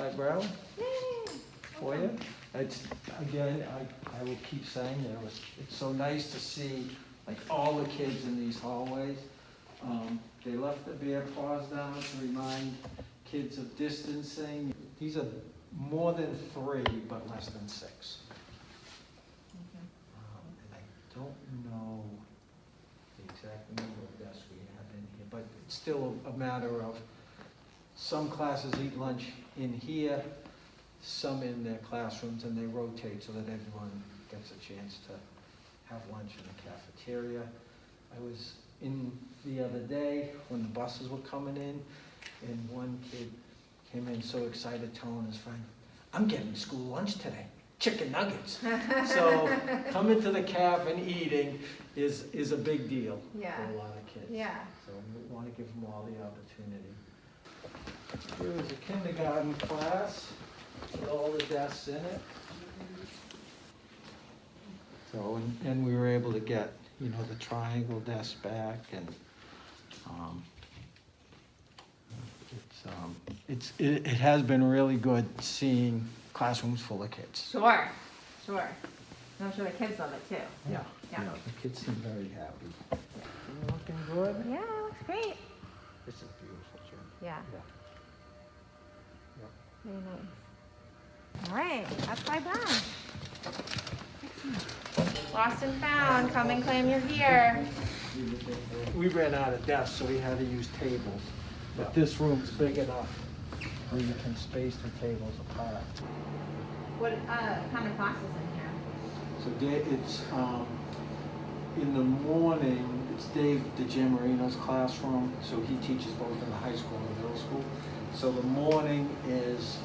eyebrow for you. It's, again, I will keep saying, you know, it's so nice to see like all the kids in these hallways. They left the bear paws down to remind kids of distancing. These are more than 3, but less than 6. And I don't know the exact number of desks we have in here, but it's still a matter of some classes eat lunch in here, some in their classrooms, and they rotate so that everyone gets a chance to have lunch in the cafeteria. I was in the other day when the buses were coming in, and one kid came in so excited telling his friend, "I'm getting school lunch today, chicken nuggets." So coming to the caf and eating is a big deal for a lot of kids. Yeah. So we want to give them all the opportunity. Here's a kindergarten class with all the desks in it. So, and we were able to get, you know, the triangle desk back, and it has been really good seeing classrooms full of kids. Sure. I'm sure the kids love it too. Yeah. Yeah. The kids seem very happy. You looking good? Yeah, looks great. This is beautiful, Jim. Yeah. Yep. Very nice. All right, that's my bag. Excellent. Lost and found. Come and claim you're here. We ran out of desks, so we had to use tables. But this room's big enough where you can space the tables apart. What kind of classes in here? So it's in the morning, it's Dave DeGiamarino's classroom, so he teaches both in the high school and middle school. So the morning is,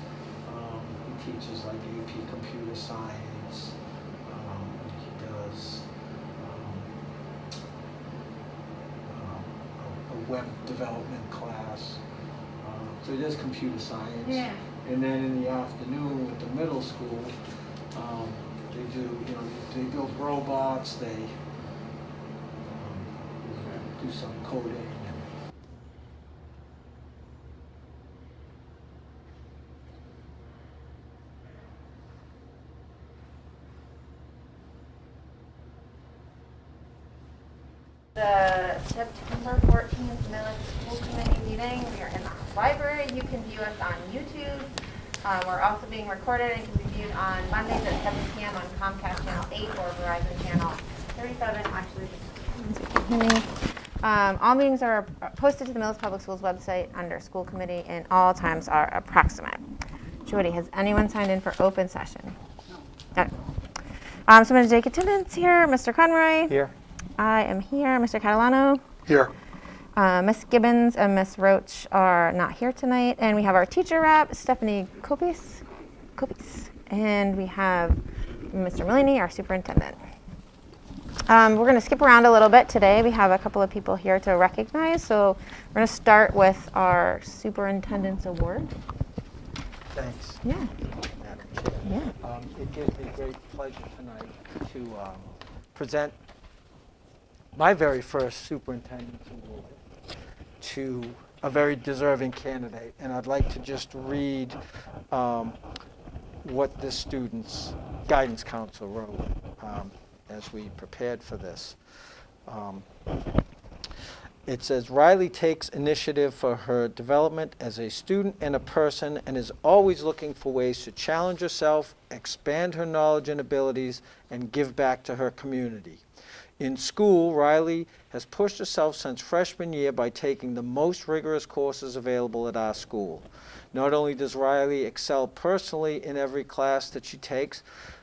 he teaches like AP Computer Science, he does a web development class, so he does computer science. Yeah. And then in the afternoon with the middle school, they do, you know, they build robots, they do some coding. The September 14th Millis School Committee meeting. We are in the library. You can view us on YouTube. We're also being recorded and can be viewed on Mondays at 7 p.m. on Comcast Channel 8 or Verizon Channel 37. Actually, all meetings are posted to the Millis Public Schools website under School Committee, and all times are approximate. Jody, has anyone signed in for open session? No. So I'm going to take attendance here. Mr. Conroy. Here. I am here. Mr. Catalano. Here. Miss Gibbons and Miss Roach are not here tonight. And we have our teacher rep, Stephanie Copis. And we have Mr. Mullaney, our superintendent. We're going to skip around a little bit today. We have a couple of people here to recognize. So we're going to start with our superintendent's award. Thanks. Yeah. Madam Chair. Yeah. It gives me great pleasure tonight to present my very first superintendent's award to a very deserving candidate. And I'd like to just read what this student's guidance council wrote as we prepared for this. It says, Riley takes initiative for her development as a student and a person and is always looking for ways to challenge herself, expand her knowledge and abilities, and give back to her community. In school, Riley has pushed herself since freshman year by taking the most rigorous courses available at our school. Not only does Riley excel personally in every class that she takes,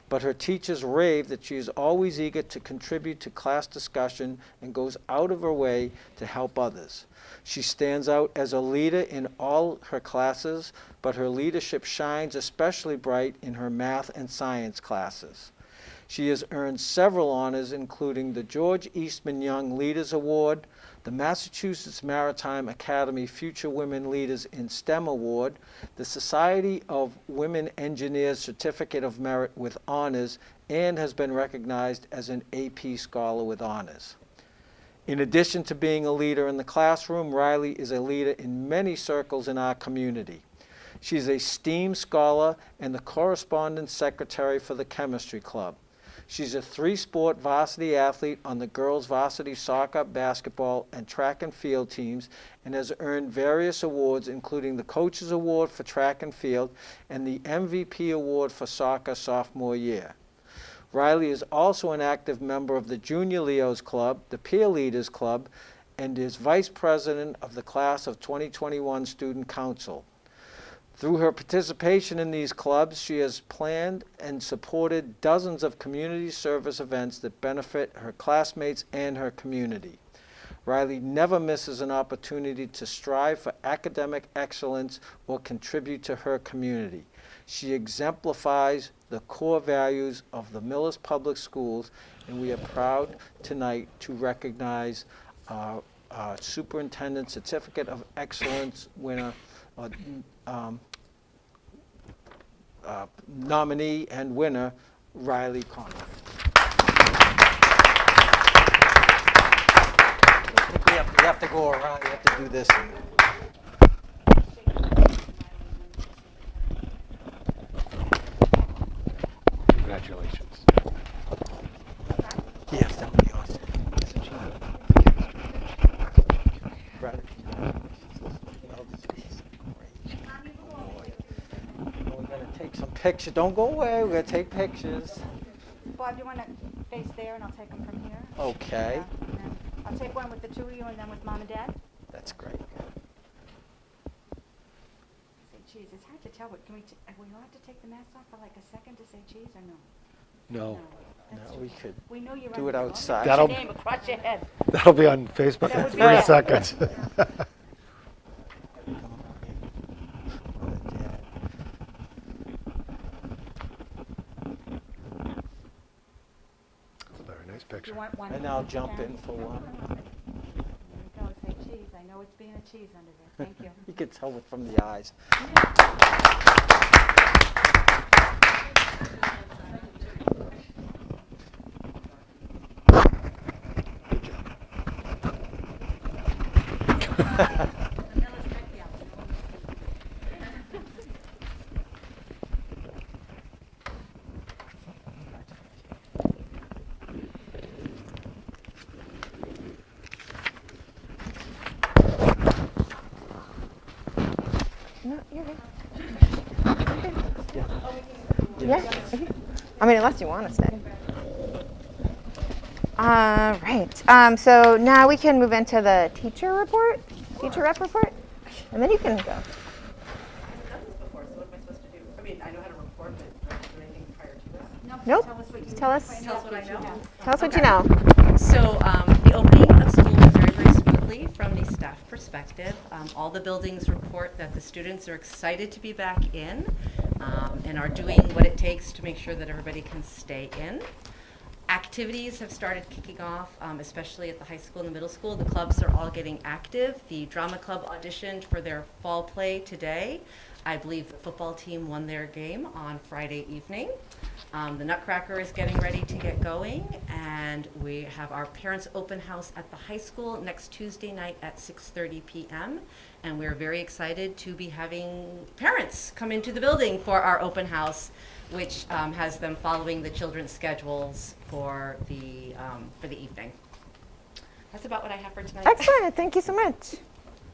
but her teachers rave that she is always eager to contribute to class discussion and goes out of her way to help others. She stands out as a leader in all her classes, but her leadership shines especially bright in her math and science classes. She has earned several honors, including the George Eastman Young Leaders Award, the Massachusetts Maritime Academy Future Women Leaders in STEM Award, the Society of Women Engineers Certificate of Merit with Honors, and has been recognized as an AP Scholar with Honors. In addition to being a leader in the classroom, Riley is a leader in many circles in our community. She's a STEAM scholar and the correspondence secretary for the chemistry club. She's a 3-sport varsity athlete on the girls' varsity soccer, basketball, and track and field teams, and has earned various awards, including the Coaches Award for track and field and the MVP Award for soccer sophomore year. Riley is also an active member of the Junior Leos Club, the Peer Leaders Club, and is vice president of the class of 2021 Student Council. Through her participation in these clubs, she has planned and supported dozens of community service events that benefit her classmates and her community. Riley never misses an opportunity to strive for academic excellence or contribute to her community. She exemplifies the core values of the Millis Public Schools, and we are proud tonight to recognize our Superintendent Certificate of Excellence winner, nominee and winner, Riley Connor. I think you have to go around, you have to do this. Congratulations. Yes, that would be awesome. Riley. We're going to take some pictures. Don't go away. We're going to take pictures. Bob, do you want to face there and I'll take them from here? Okay. Yeah, and then I'll take one with the two of you and then with Mom and Dad. That's great. Say cheese. It's hard to tell, but can we allowed to take the mask off for like a second to say cheese or no? No. That's No, we too bad. could We know you're do it on the outside. That'll- Your name across your head. That'll be on Facebook That in would be 3 great. seconds. That's a very nice Do picture. you want one? And I'll jump in for one. There you go. Say cheese. I know it's being a cheese under there. Thank you. You can tell it from the eyes. No, you're good. Yeah. I mean, unless you want to stay. Right. So now we can move into the teacher rep report, and then you can go. I've done this before, so what am I supposed to do? I mean, I know how to report, but do I have to do anything prior to this? Nope. Tell us what you Tell us. find Tell us out what I know. Tell us what you Okay. know. So the opening of school was very, very smoothly from the staff perspective. All the buildings report that the students are excited to be back in and are doing what it takes to make sure that everybody can stay in. Activities have started kicking off, especially at the high school and the middle school. The clubs are all getting active. The drama club auditioned for their fall play today. I believe the football team won their game on Friday evening. The Nutcracker is getting ready to get going, and we have our parents' open house at the high school next Tuesday night at 6:30 p.m. And we're very excited to be having parents come into the building for our open house, which has them following the children's schedules for the evening. That's about what I have for tonight. Excellent. Thank you so much.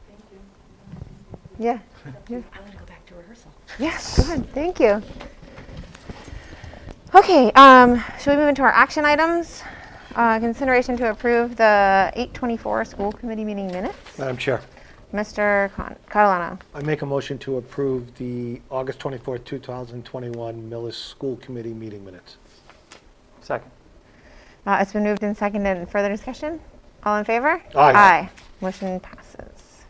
Thank you. Yeah. I'm going to go back to rehearsal. Yes. Go ahead. Thank you. Okay. Should we move into our action items? Consideration to approve the 8/24 school committee meeting minutes. Madam Chair, Mr. Catalano. I make a motion to approve the August 24th, 2021 Millis School Committee meeting minutes. Second. It's been moved and seconded. Further discussion? All in favor? Aye. Aye. Motion passes.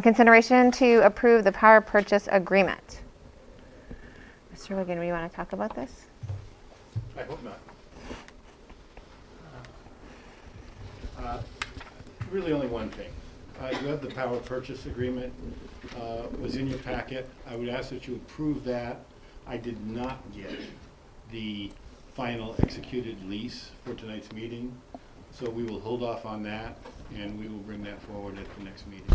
Consideration to approve the power purchase agreement. Mr. Wigan, do you want to talk about this? I hope not. Really only one thing. You have the power purchase agreement, was in your packet. I would ask that you approve that. I did not get the final executed lease for tonight's meeting, so we will hold off on that, and we will bring that forward at the next meeting.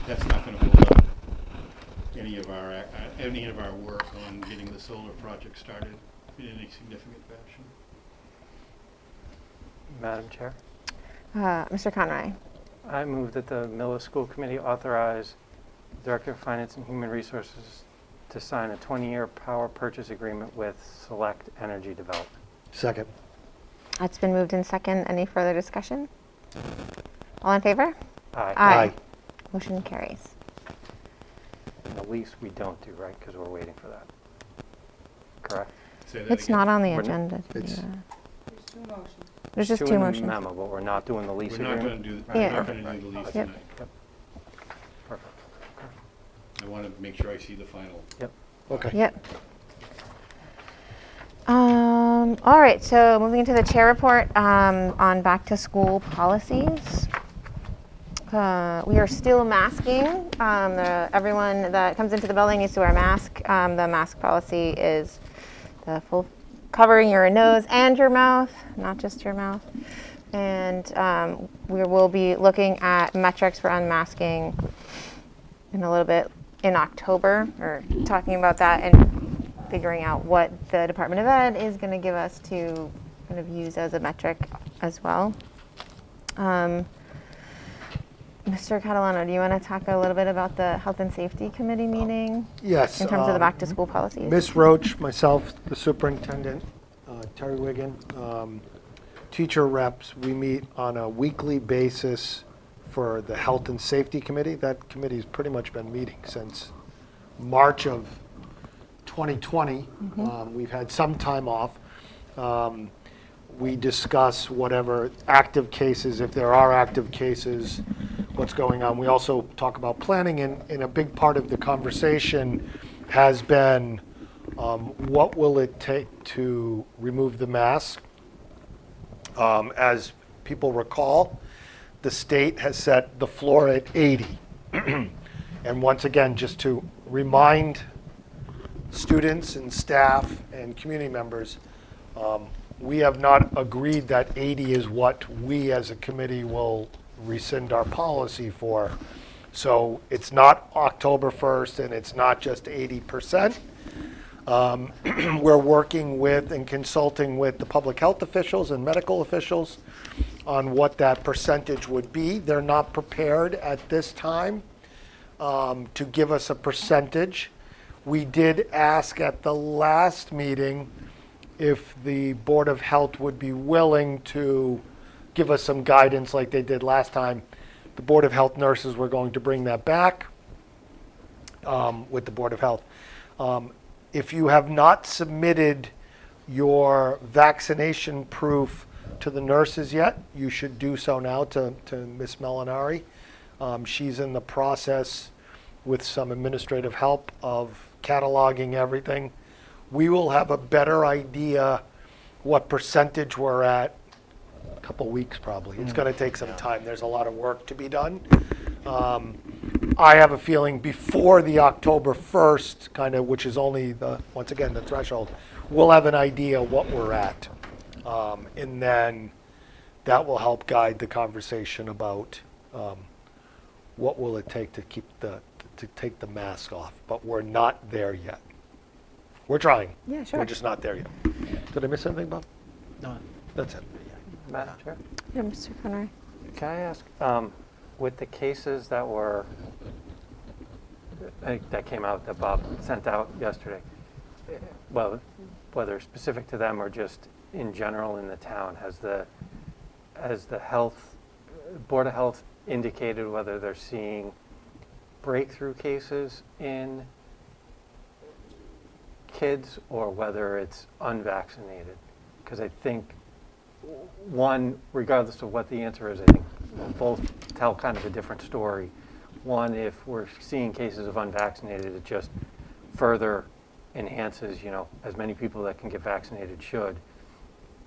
That's not going to hold up. any of our work on getting the solar project started in any significant fashion. Madam Chair, Mr. Conroy. I move that the Millis School Committee authorize Director of Finance and Human Resources to sign a 20-year power purchase agreement with Select Energy Development. Second. It's been moved in second. Any further discussion? All in favor? Aye. Aye. Motion carries. And the lease we don't do, right, because we're waiting for that. Correct? Say that It's again. not on the We're- agenda. to do It's- that. There's two motions. There's just Two two in the motions. memo, but we're not doing the lease We're not agreement. gonna do, Yeah. we're not gonna do the lease Yep. tonight. Yep. Perfect. I wanna make sure I see the final. Yep. Okay. Yep. All right, so moving into the chair report on back to school policies. We are still masking. Everyone that comes into the building needs to wear a mask. The mask policy is the full covering your nose and your mouth, not just your mouth. And we will be looking at metrics for unmasking in a little bit in October, or talking about that and figuring out what the Department of Ed is going to give us to kind of use as a metric as well. Mr. Catalano, do you want to talk a little bit about the Health and Safety Committee meeting Yes. in terms of the back to school policies? Ms. Roach, myself, the superintendent, Terry Wiggin, teacher reps, we meet on a weekly basis for the Health and Safety Committee. That committee's pretty much been meeting since March of 2020. We've had some time off. We discuss whatever active cases, if there are active cases, what's going on. We also talk about planning, and a big part of the conversation has been what will it take to remove the mask? As people recall, the state has set the floor at 80. And once again, just to remind students and staff and community members, we have not agreed that 80 is what we as a committee will rescind our policy for. So it's not October 1st, and it's not just 80%. We're working with and consulting with the public health officials and medical officials on what that percentage would be. They're not prepared at this time to give us a percentage. We did ask at the last meeting if the Board of Health would be willing to give us some guidance like they did last time. The Board of Health nurses were going to bring that back with the Board of Health. If you have not submitted your vaccination proof to the nurses yet, you should do so now to Ms. Melinari. She's in the process with some administrative help of cataloging everything. We will have a better idea what percentage we're at a couple weeks probably. It's going to take some time. There's a lot of work to be done. I have a feeling before the October 1st, kind of, which is only once again, the threshold, we'll have an idea what we're at. And then that will help guide the conversation about what will it take to take the mask off. But we're not there yet. We're trying. Yeah, sure. We're just not there yet. Did I miss anything, Bob? No. That's it. Madam Chair, Yeah, Mr. Conroy. can I ask, with the cases that were, that came out, that Bob sent out yesterday, well, whether specific to them or just in general in the town, has the Board of Health indicated whether they're seeing breakthrough cases in kids or whether it's unvaccinated? Because I think, one, regardless of what the answer is, I think both tell kind of a different story. One, if we're seeing cases of unvaccinated, it just further enhances, as many people that can get vaccinated should.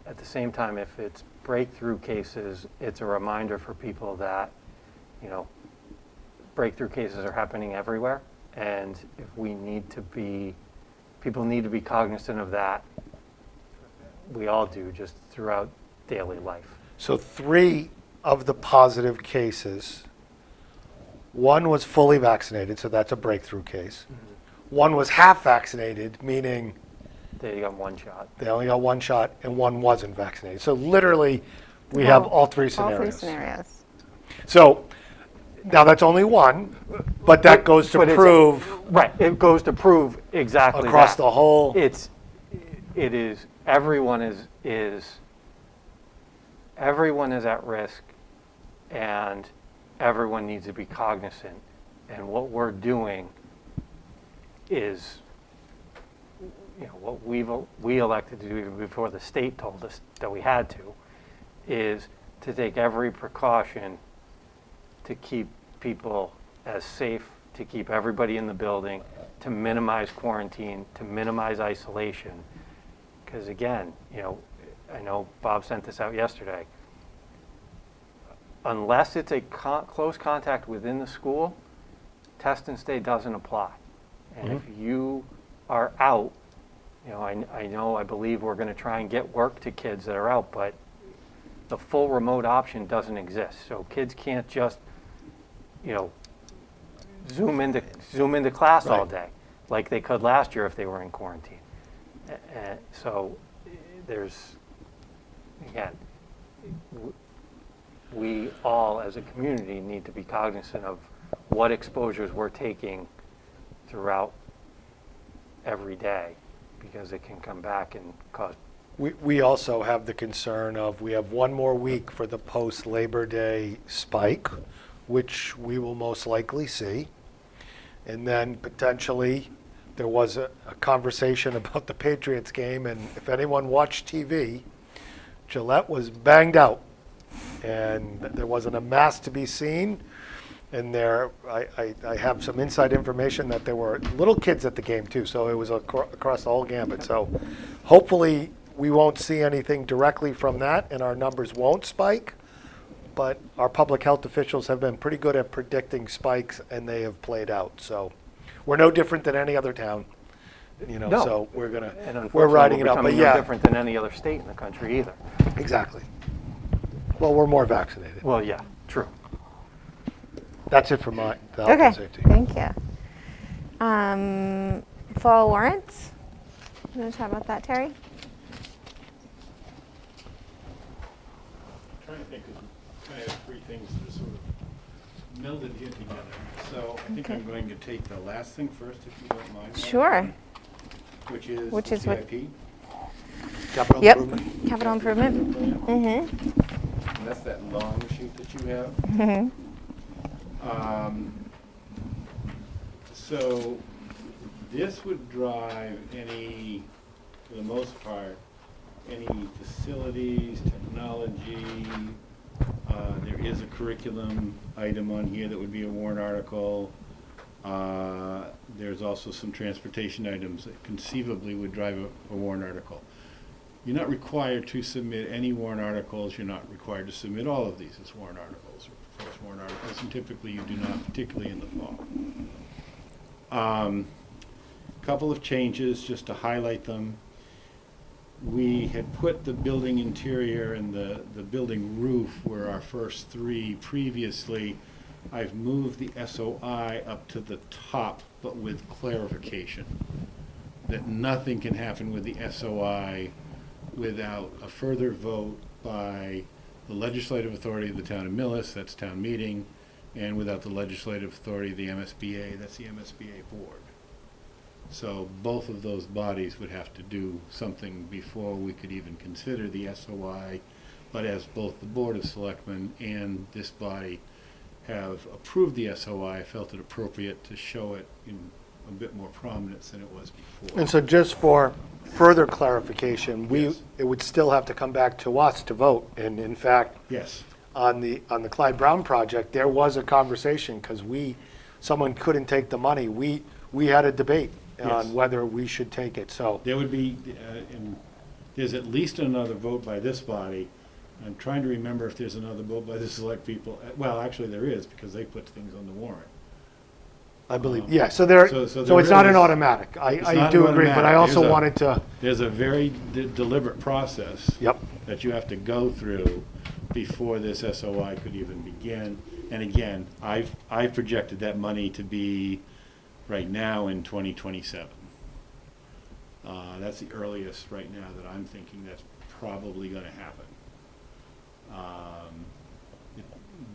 At the same time, if it's breakthrough cases, it's a reminder for people that, breakthrough cases are happening everywhere. And if people need to be cognizant of that. We all do, just throughout daily life. So 3 of the positive cases One was fully vaccinated, so that's a breakthrough case. One was half vaccinated, meaning They got one shot. they only got one shot, and one wasn't vaccinated. So literally, we have all three All scenarios. three scenarios. So now that's only one, but that goes to But it's- prove Right, it goes to prove exactly across that. the whole. It is, everyone is at risk, and everyone needs to be cognizant. And what we're doing is, what we elected to do even before the state told us that we had to, is to take every precaution to keep people as safe, to keep everybody in the building, to minimize quarantine, to minimize isolation. Because again, I know Bob sent this out yesterday. Unless it's a close contact within the school, test and stay doesn't apply. And if you are out, I believe we're going to try and get work to kids that are out, but the full remote option doesn't exist. So kids can't just, zoom into class all Right. day like they could last year if they were in quarantine. So there's, again, we all as a community need to be cognizant of what exposures we're taking throughout every day, because it can come back and cause. We also have the concern of, we have one more week for the post-Labor Day spike, which we will most likely see. And then potentially, there was a conversation about the Patriots game, and if anyone watched TV, Gillette was banged out, and there wasn't a mask to be seen. And I have some inside information that there were little kids at the game too, so it was across the whole gambit. So hopefully we won't see anything directly from that, and our numbers won't spike. But our public health officials have been pretty good at predicting spikes, and they have played out. So we're no different than any other town, No. So And we're unfortunately, riding it we're out. But becoming no yeah, different than any other state in the country either. exactly. Well, we're more vaccinated. Well, yeah, true. That's it for the health and Okay, safety. thank you. Fall warrants. You want to talk about that, Terry? I'm trying to think, because we kind of have three things that are sort of melded here together. So I think I'm going to take the last thing first, if you don't mind. Sure. Which is Which the is what- CIP. Capital Yep. improvement. Capital improvement. And that's that long sheet that you have. So this would drive any, for the most part, any facilities, technology. There is a curriculum item on here that would be a warrant article. There's also some transportation items that conceivably would drive a warrant article. You're not required to submit any warrant articles. You're not required to submit all of these as warrant articles or proposed warrant articles, and typically you do not, particularly in the fall. Couple of changes just to highlight them. We had put the building interior and the building roof were our first three previously. I've moved the SOI up to the top, but with clarification that nothing can happen with the SOI without a further vote by the legislative authority of the town of Millis, that's town meeting, and without the legislative authority of the MSBA, that's the MSBA board. So both of those bodies would have to do something before we could even consider the SOI. But as both the Board of Selectmen and this body have approved the SOI, I felt it appropriate to show it in a bit more prominence than it was before. And so just for further clarification, Yes. it would still have to come back to us to vote. And in fact, Yes, on the Clyde Brown project, there was a conversation because someone couldn't take the money. We had a debate Yes. on whether we should take it. So there would be, and there's at least another vote by this body. I'm trying to remember if there's another vote by the select people. Well, actually there is, because they put things on the warrant. I believe, yeah. So there, So so there it's not an is- automatic. It's I not do an agree, but I automatic. also There's a- wanted to. There's a very deliberate process Yep. that you have to go through before this SOI could even begin. And again, I've projected that money to be right now in 2027. That's the earliest right now that I'm thinking that's probably going to happen.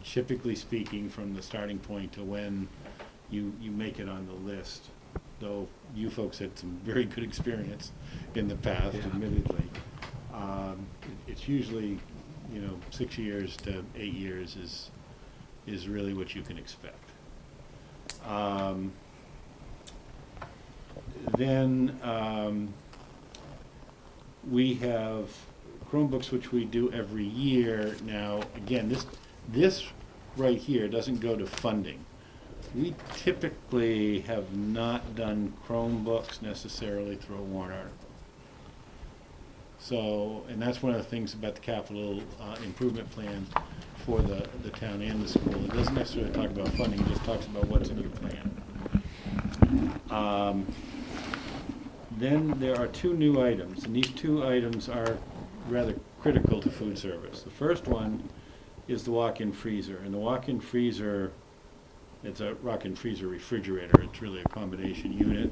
Typically speaking, from the starting point to when you make it on the list, though you folks had some very good experience in the past, admittedly, it's usually, 6 years to 8 years is really what you can expect. Then we have Chromebooks, which we do every year. Now, again, this right here doesn't go to funding. We typically have not done Chromebooks necessarily through a warrant article. So, and that's one of the things about the capital improvement plan for the town and the school. It doesn't necessarily talk about funding, it just talks about what's in your plan. Then there are two new items, and these two items are rather critical to food service. The first one is the walk-in freezer, and the walk-in freezer, it's a walk-in freezer refrigerator. It's really a combination unit.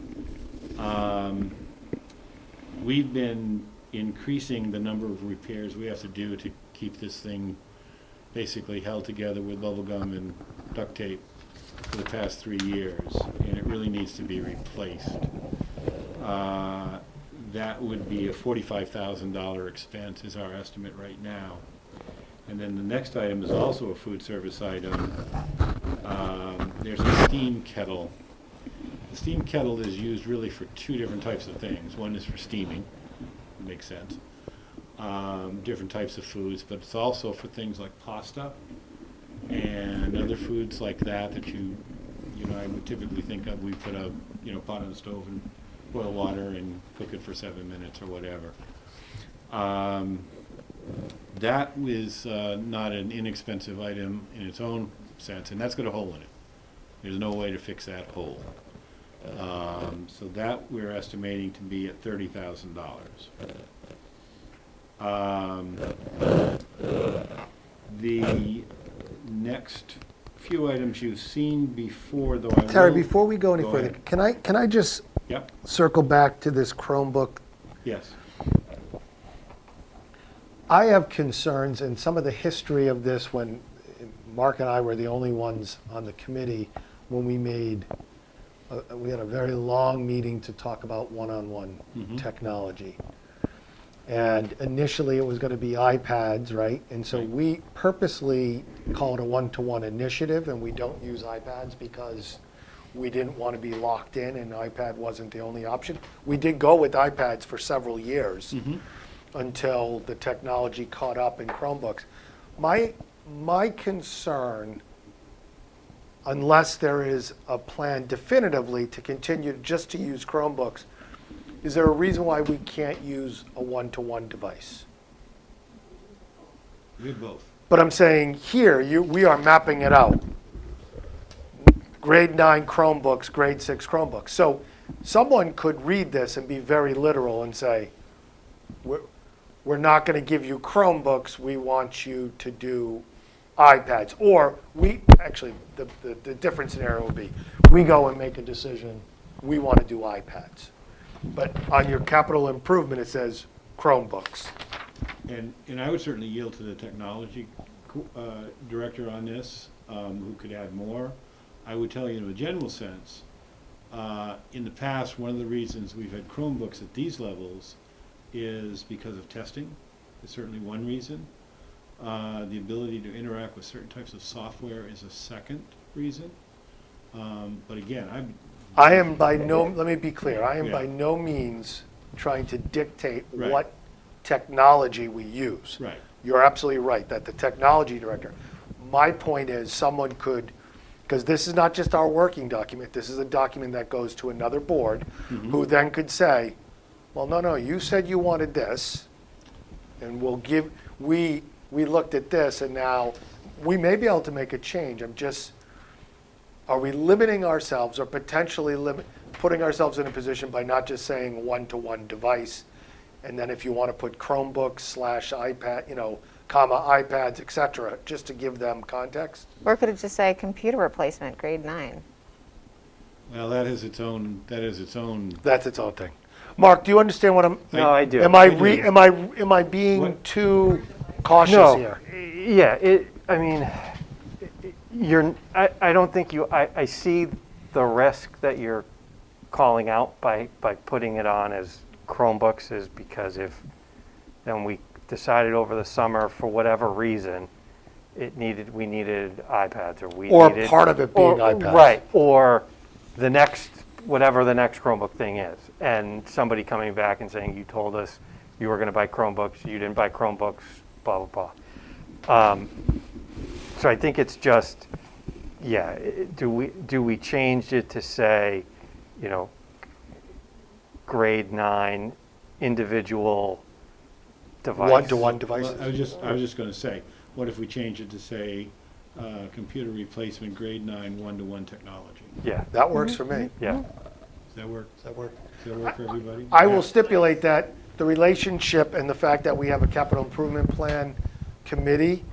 We've been increasing the number of repairs we have to do to keep this thing basically held together with bubble gum and duct tape for the past 3 years, and it really needs to be replaced. That would be a $45,000 expense is our estimate right now. And then the next item is also a food service item. There's a steam kettle. The steam kettle is used really for two different types of things. One is for steaming, makes sense. Different types of foods, but it's also for things like pasta and other foods like that I would typically think of. We put a pot on the stove and boil water and cook it for 7 minutes or whatever. That is not an inexpensive item in its own sense, and that's got a hole in it. There's no way to fix that hole. So that we're estimating to be at $30,000. The next few items you've seen before, though. Terry, before we go any Go further, ahead. can I just Yep. circle back to this Chromebook? Yes. I have concerns, and some of the history of this when Mark and I were the only ones on the committee when we had a very long meeting to talk about one-on-one technology. And initially it was going to be iPads, right? And so we purposely call it a one-to-one initiative, and we don't use iPads because we didn't want to be locked in, and iPad wasn't the only option. We did go with iPads for several years until the technology caught up in Chromebooks. My concern, unless there is a plan definitively to continue just to use Chromebooks, is there a reason why we can't use a one-to-one device? We have both. But I'm saying here, we are mapping it out. Grade 9 Chromebooks, grade 6 Chromebooks. So someone could read this and be very literal and say, we're not going to give you Chromebooks, we want you to do iPads. Or the different scenario would be, we go and make a decision, we want to do iPads. But on your capital improvement, it says Chromebooks. And I would certainly yield to the technology director on this, who could add more. I would tell you in a general sense, in the past, one of the reasons we've had Chromebooks at these levels is because of testing. It's certainly one reason. The ability to interact with certain types of software is a second reason. But again, let me be clear, I am by no means trying to dictate what technology we use. Right. You're absolutely right, that the technology director, my point is someone could, because this is not just our working document, this is a document that goes to another board, who then could say, well, no, you said you wanted this, and we looked at this, and now we may be able to make a change. Are we limiting ourselves or potentially putting ourselves in a position by not just saying one-to-one device, and then if you want to put Chromebooks /iPad, comma, iPads, et cetera, just to give them context? Or could it just say computer replacement, grade 9? Well, that is its own, That's its own thing. Mark, do you understand what I'm? No, I do. Am I I do. am I being What? too cautious No, here? yeah, I mean, I don't think I see the risk that you're calling out by putting it on as Chromebooks is because if then we decided over the summer for whatever reason we needed iPads Or needed, part of it being iPads. right, or the next whatever the next Chromebook thing is, and somebody coming back and saying you told us you were going to buy Chromebooks, you didn't buy Chromebooks, blah blah blah. So I think it's just, yeah. Do we change it to say, grade 9 individual device? One-to-one devices. Well, I was just going to say, what if we change it to say, computer replacement, grade 9, one-to-one technology? Yeah, That works for me. yeah. Does that work? Does that work? Does that work for everybody? I will stipulate that the relationship and the fact that we have a capital improvement plan committee,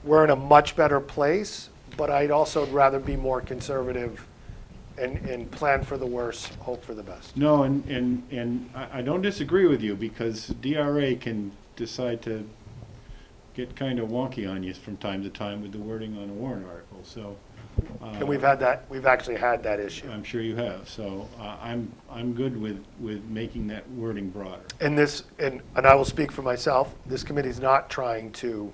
we're in a much better place, but I'd also rather be more conservative and plan for the worst, hope for the best. No, and I don't disagree with you because DRA can decide to get kind of wonky on you from time to time with the wording on a warrant article, so. And we've actually had that issue. I'm sure you have, so I'm good with making that wording broader. And I will speak for myself, this committee's not trying to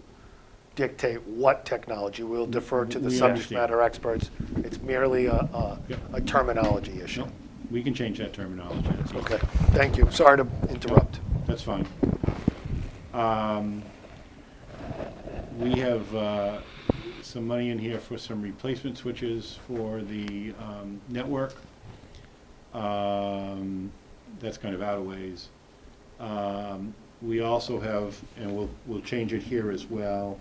dictate what technology. We'll defer to the We subject understand. matter experts. It's merely a terminology issue. No, we can change that terminology. That's all. Okay, thank you. Sorry to interrupt. That's fine. We have some money in here for some replacement switches for the network. That's kind of out of ways. We also have, and we'll change it here as well.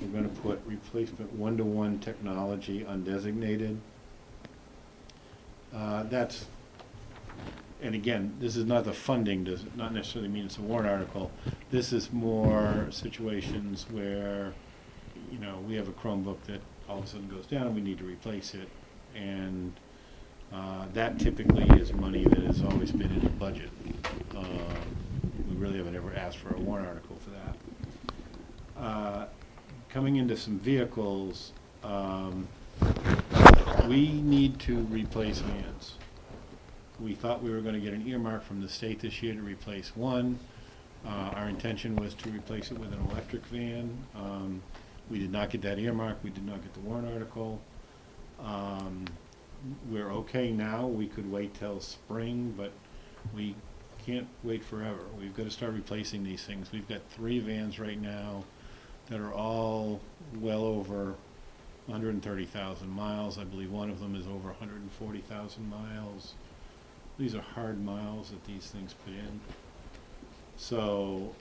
We're going to put replacement one-to-one technology undesignated. That's, and again, this is not the funding, does not necessarily mean it's a warrant article. This is more situations where, we have a Chromebook that all of a sudden goes down and we need to replace it. And that typically is money that has always been in the budget. We really haven't ever asked for a warrant article for that. Coming into some vehicles, we need to replace vans. We thought we were going to get an earmark from the state this year to replace one. Our intention was to replace it with an electric van. We did not get that earmark. We did not get the warrant article. We're okay now. We could wait till spring, but we can't wait forever. We've got to start replacing these things. We've got 3 vans right now that are all well over 130,000 miles. I believe one of them is over 140,000 miles. These are hard miles that these things put in. So,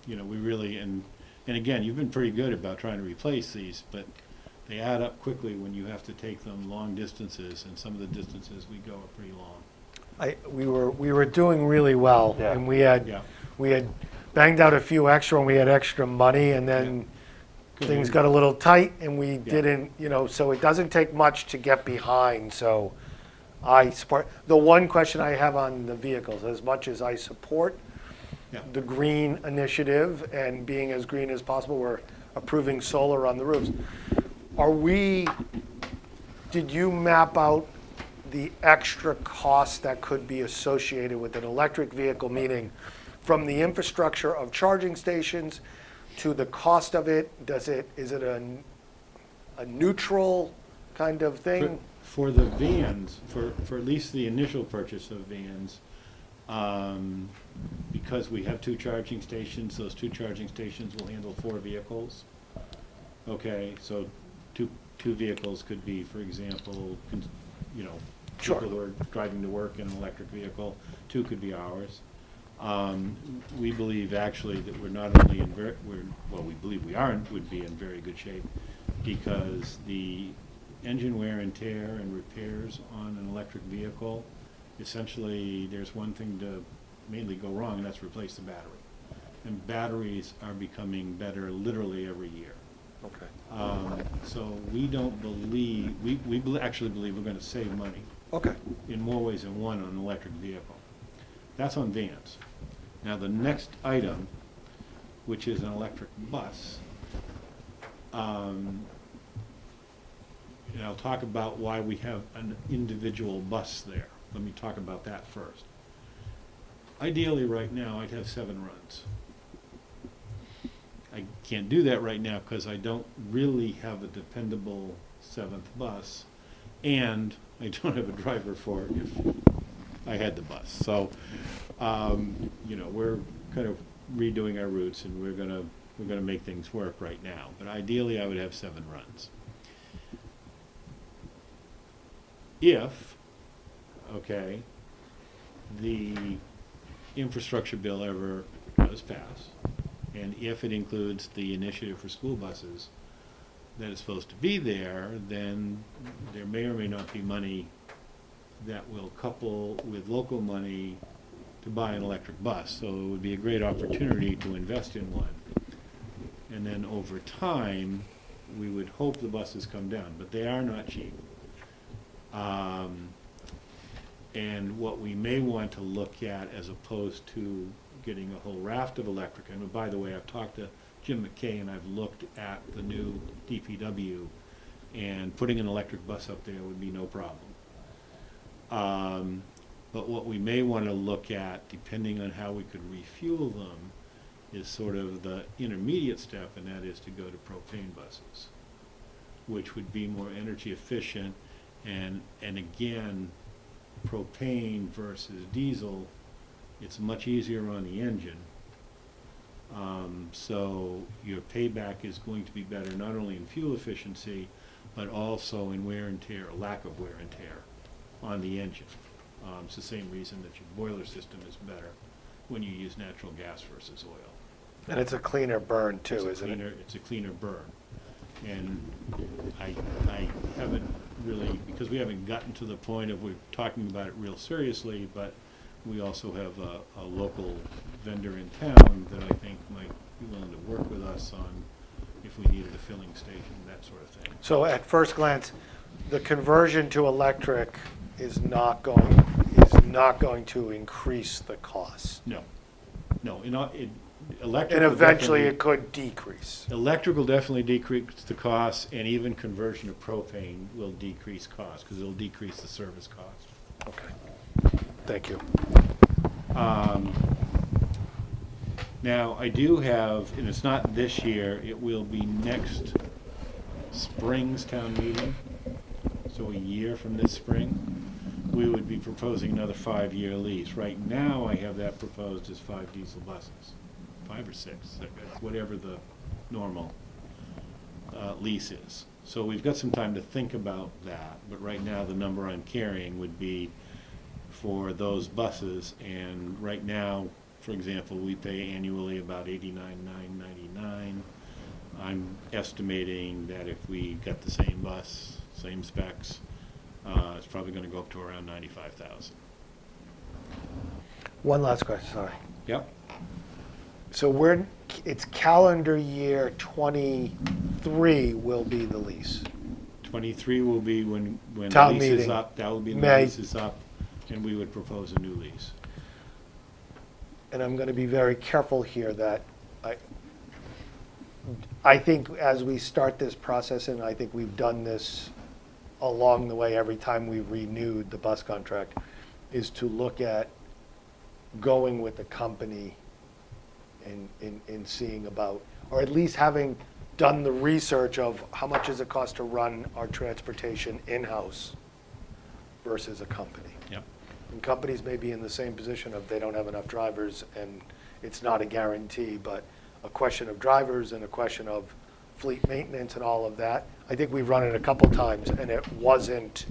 we really, and again, you've been pretty good about trying to replace these, but they add up quickly when you have to take them long distances, and some of the distances we go are pretty long. We were doing really well, Yeah. and we had banged out a few extra, and we had extra money, and then things got a little tight, and we didn't, so it doesn't take much to get behind, so I support. The one question I have on the vehicles, as much as I support the green initiative and being as green as possible, we're approving solar on the roofs. Did you map out the extra costs that could be associated with an electric vehicle, meaning from the infrastructure of charging stations to the cost of it? Is it a neutral kind of thing? For the vans, for at least the initial purchase of vans, because we have 2 charging stations, those 2 charging stations will handle 4 vehicles. Okay, so two vehicles could be, for example, Sure. people who are driving to work in an electric vehicle. 2 could be ours. We believe actually that we're not only we believe would be in very good shape because the engine wear and tear and repairs on an electric vehicle, essentially there's one thing to mainly go wrong, and that's replace the battery. and batteries are becoming better literally every year. Okay. So we don't believe, actually believe we're gonna save money Okay. in more ways than one on an electric vehicle. That's on vans. Now, the next item, which is an electric bus, and I'll talk about why we have an individual bus there. Let me talk about that first. Ideally, right now, I'd have 7 runs. I can't do that right now because I don't really have a dependable 7th bus, and I don't have a driver for it if I had the bus. So, you know, we're kind of redoing our routes, and we're gonna make things work right now. But ideally, I would have 7 runs. If, okay, the infrastructure bill ever does pass, and if it includes the initiative for school buses that is supposed to be there, then there may or may not be money that will couple with local money to buy an electric bus. So it would be a great opportunity to invest in one. And then over time, we would hope the buses come down, but they are not cheap. And what we may want to look at, as opposed to getting a whole raft of electric, and by the way, I've talked to Jim McKay and I've looked at the new DPW, and putting an electric bus up there would be no problem. But what we may want to look at, depending on how we could refuel them, is sort of the intermediate step, and that is to go to propane buses, which would be more energy efficient, and again, propane versus diesel, it's much easier on the engine. So your payback is going to be better not only in fuel efficiency, but also in wear and tear, lack of wear and tear on the engine. It's the same reason that your boiler system is better when you use natural gas versus oil. And it's a cleaner burn too, isn't it? It's a cleaner burn. And I haven't really, because we haven't gotten to the point of we're talking about it real seriously, but we also have a local vendor in town that I think might be willing to work with us on if we needed a filling station, that sort of thing. So at first glance, the conversion to electric is not going to increase the cost. No, electric. And will eventually definitely- it could decrease. Electric will definitely decrease the cost, and even conversion of propane will decrease cost, because it'll decrease the service cost. Okay. Thank you. Now, I do have, and it's not this year, it will be next spring's town meeting, so a year from this spring, we would be proposing another 5-year lease. Right now, I have that proposed as 5 diesel buses, 5 or 6, whatever the normal lease is. So we've got some time to think about that, but right now, the number I'm carrying would be for those buses, and right now, for example, we pay annually about $89,999. I'm estimating that if we got the same bus, same specs, it's probably going to go up to around $95,000. One last question, sorry. Yep. So it's calendar year 23 will be the lease. 23 will be when the Town lease is meeting. up. That will be when the May. lease is up, and we would propose a new lease. And I'm going to be very careful here that I think as we start this process, and I think we've done this along the way every time we've renewed the bus contract, is to look at going with the company and seeing about, or at least having done the research of how much does it cost to run our transportation in-house versus a company. Yep. And companies may be in the same position of they don't have enough drivers, and it's not a guarantee, but a question of drivers and a question of fleet maintenance and all of that. I think we've run it a couple times, and it wasn't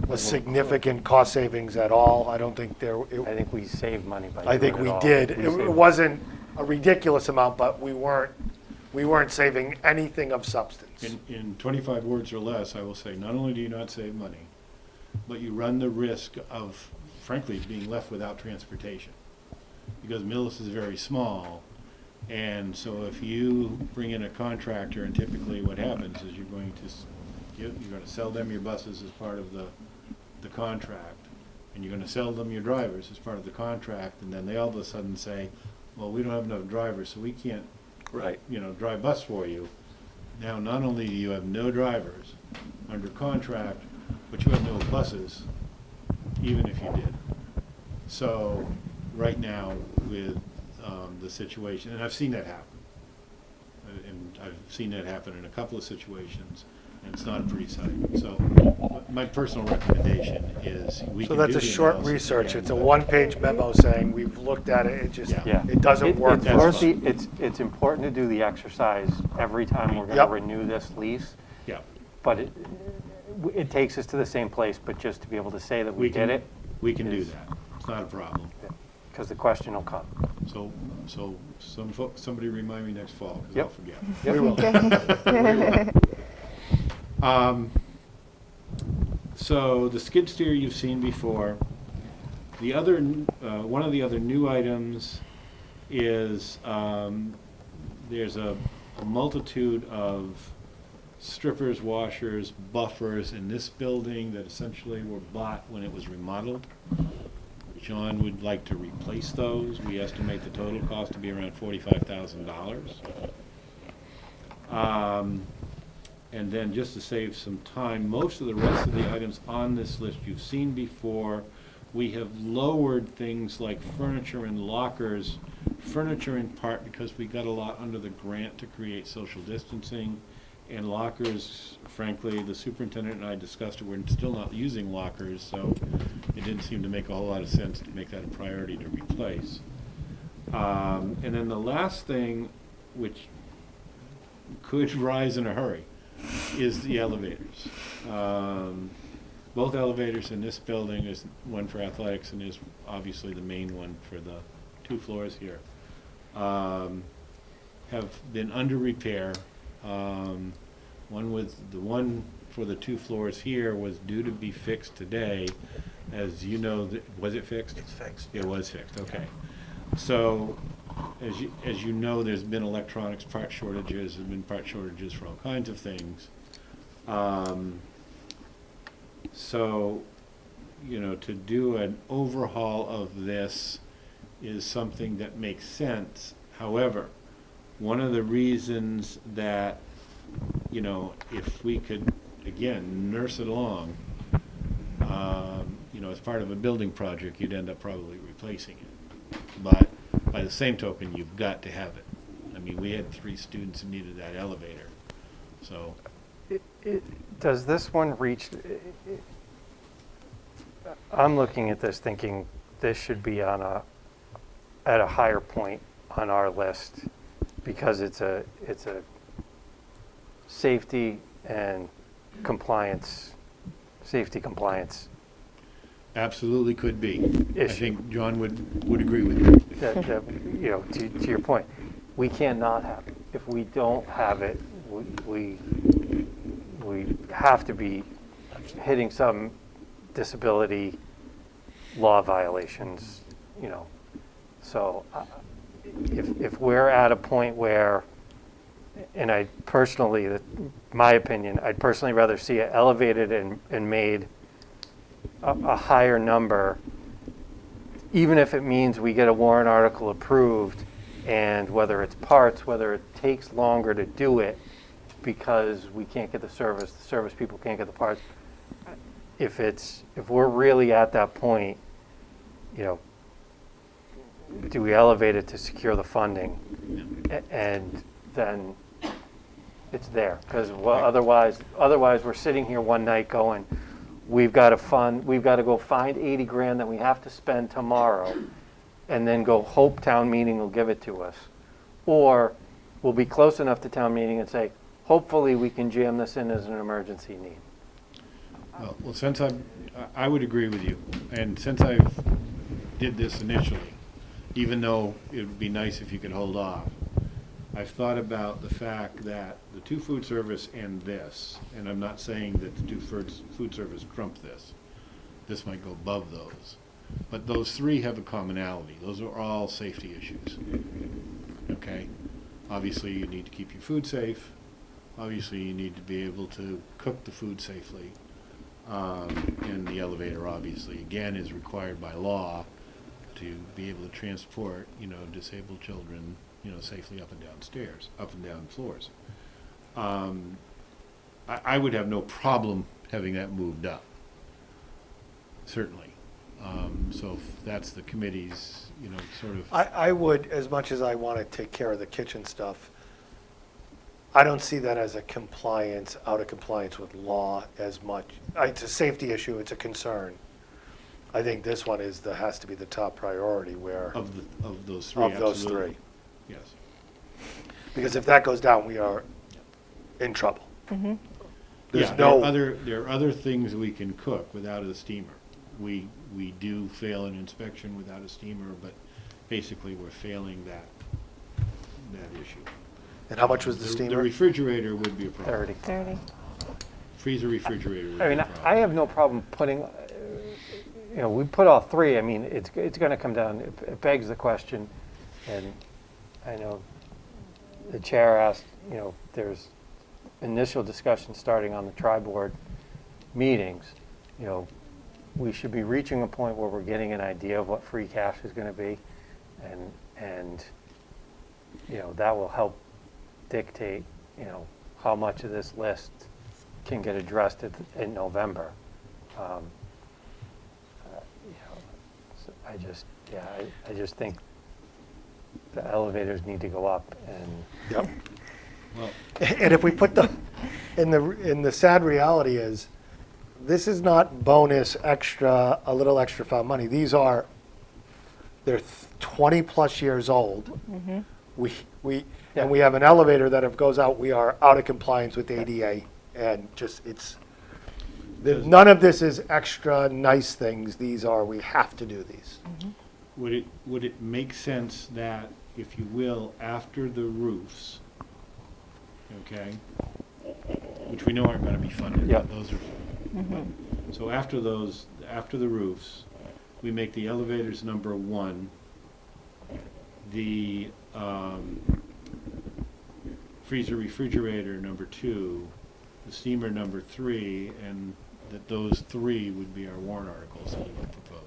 a significant cost savings at all. I don't think there. I think we saved money by doing I it think we all. did. We It saved- wasn't a ridiculous amount, but we weren't saving anything of substance. In 25 words or less, I will say, not only do you not save money, but you run the risk of, frankly, being left without transportation. Because Millis is very small, And so if you bring in a contractor, and typically what happens is you're going to sell them your buses as part of the contract, and you're going to sell them your drivers as part of the contract, and then they all of a sudden say, well, we don't have enough drivers, so we can't, Right. drive bus for you. Now, not only do you have no drivers under contract, but you have no buses, even if you did. So, right now, with the situation, and I've seen that happen, and I've seen that happen in a couple of situations, and it's not a pretty sight. So, my personal recommendation is we So can that's do a the short analysis research. again, It's a but- one-page memo saying, we've looked at it, it just, Yeah. it doesn't work. It's That's worth fine. it's important to do the exercise every time we're going Yep. to renew this lease, Yeah. but it takes us to the same place, but just to be able to say that we did it, We can do is- that. It's not a problem. because the question will come. So somebody remind me next fall, because Yep. I'll forget. Yep. So the skid steer you've seen before. The other, one of the other new items is, there's a multitude of strippers, washers, buffers in this building that essentially were bought when it was remodeled. John would like to replace those. We estimate the total cost to be around $45,000. And then just to save some time, most of the rest of the items on this list you've seen before. We have lowered things like furniture and lockers. Furniture in part because we got a lot under the grant to create social distancing. And lockers, frankly, the superintendent and I discussed it, we're still not using lockers, so it didn't seem to make a whole lot of sense to make that a priority to replace. And then the last thing, which could rise in a hurry, is the elevators. Both elevators in this building, is one for athletics and is obviously the main one for the 2 floors here, have been under repair. One for the 2 floors here was due to be fixed today. As you know, was it fixed? It's fixed. It was fixed, okay. So, as you know, there's been electronics part shortages, there's been part shortages for all kinds of things. So, to do an overhaul of this is something that makes sense. However, one of the reasons that, if we could, again, nurse it along, as part of a building project, you'd end up probably replacing it. But by the same token, you've got to have it. I mean, we had 3 students who needed that elevator, so. Does this one reach, I'm looking at this thinking this should be at a higher point on our list because it's a safety and compliance, safety compliance. Absolutely could be. I Issue. think John would agree with you. That, to your point, we can't not have it. If we don't have it, we have to be hitting some disability law violations, So if we're at a point where, and my opinion, I'd personally rather see it elevated and made a higher number, even if it means we get a warrant article approved, and whether it's parts, whether it takes longer to do it because we can't get the service people can't get the parts. If we're really at that point, do we elevate it to secure the funding? And then it's there, because otherwise we're sitting here one night going, we've got to go find 80 grand that we have to spend tomorrow, and then go hope town meeting will give it to us. Or we'll be close enough to town meeting and say, hopefully we can jam this in as an emergency need. Well, since I would agree with you, and since I did this initially, even though it would be nice if you could hold off, I've thought about the fact that the 2 food service and this, and I'm not saying that the 2 food service trump this. This might go above those. But those 3 have a commonality. Those are all safety issues. Okay. okay? Obviously, you need to keep your food safe. Obviously, you need to be able to cook the food safely. And the elevator, obviously, again, is required by law to be able to transport, disabled children, safely up and down stairs, up and down floors. I would have no problem having that moved up, certainly. So if that's the committee's, sort of. I would, as much as I want to take care of the kitchen stuff, I don't see that as out of compliance with law as much. It's a safety issue, it's a concern. I think this one has to be the top priority where. Of those three, Of those absolutely. three. Yes. Because if that goes down, we are in trouble. Mm-hmm. There's Yeah, no. there are other things we can cook without a steamer. We do fail an inspection without a steamer, but basically we're failing that issue. And how much was the The steamer? refrigerator would be a problem. 30. 30. Freezer refrigerator would be I a mean, problem. I have no problem putting, we put all three. I mean, it's going to come down, it begs the question, and I know the chair asked, there's initial discussion starting on the tri-board meetings. We should be reaching a point where we're getting an idea of what free cash is going to be, and that will help dictate, how much of this list can get addressed in November. So I just think the elevators need to go up, and Yep. Well, And if we put and the sad reality is, this is not bonus extra, a little extra found money. They're 20 plus years old. Mm-hmm. And we have an elevator that if goes out, we are out of compliance with ADA. And none of this is extra nice things. We have to do these. would it make sense that, if you will, after the roofs, okay, which we know aren't going to be funded, Yeah. but those are, so after the roofs, we make the elevators number 1, the freezer refrigerator number 2, the steamer number 3, and that those 3 would be our warrant articles that we would propose.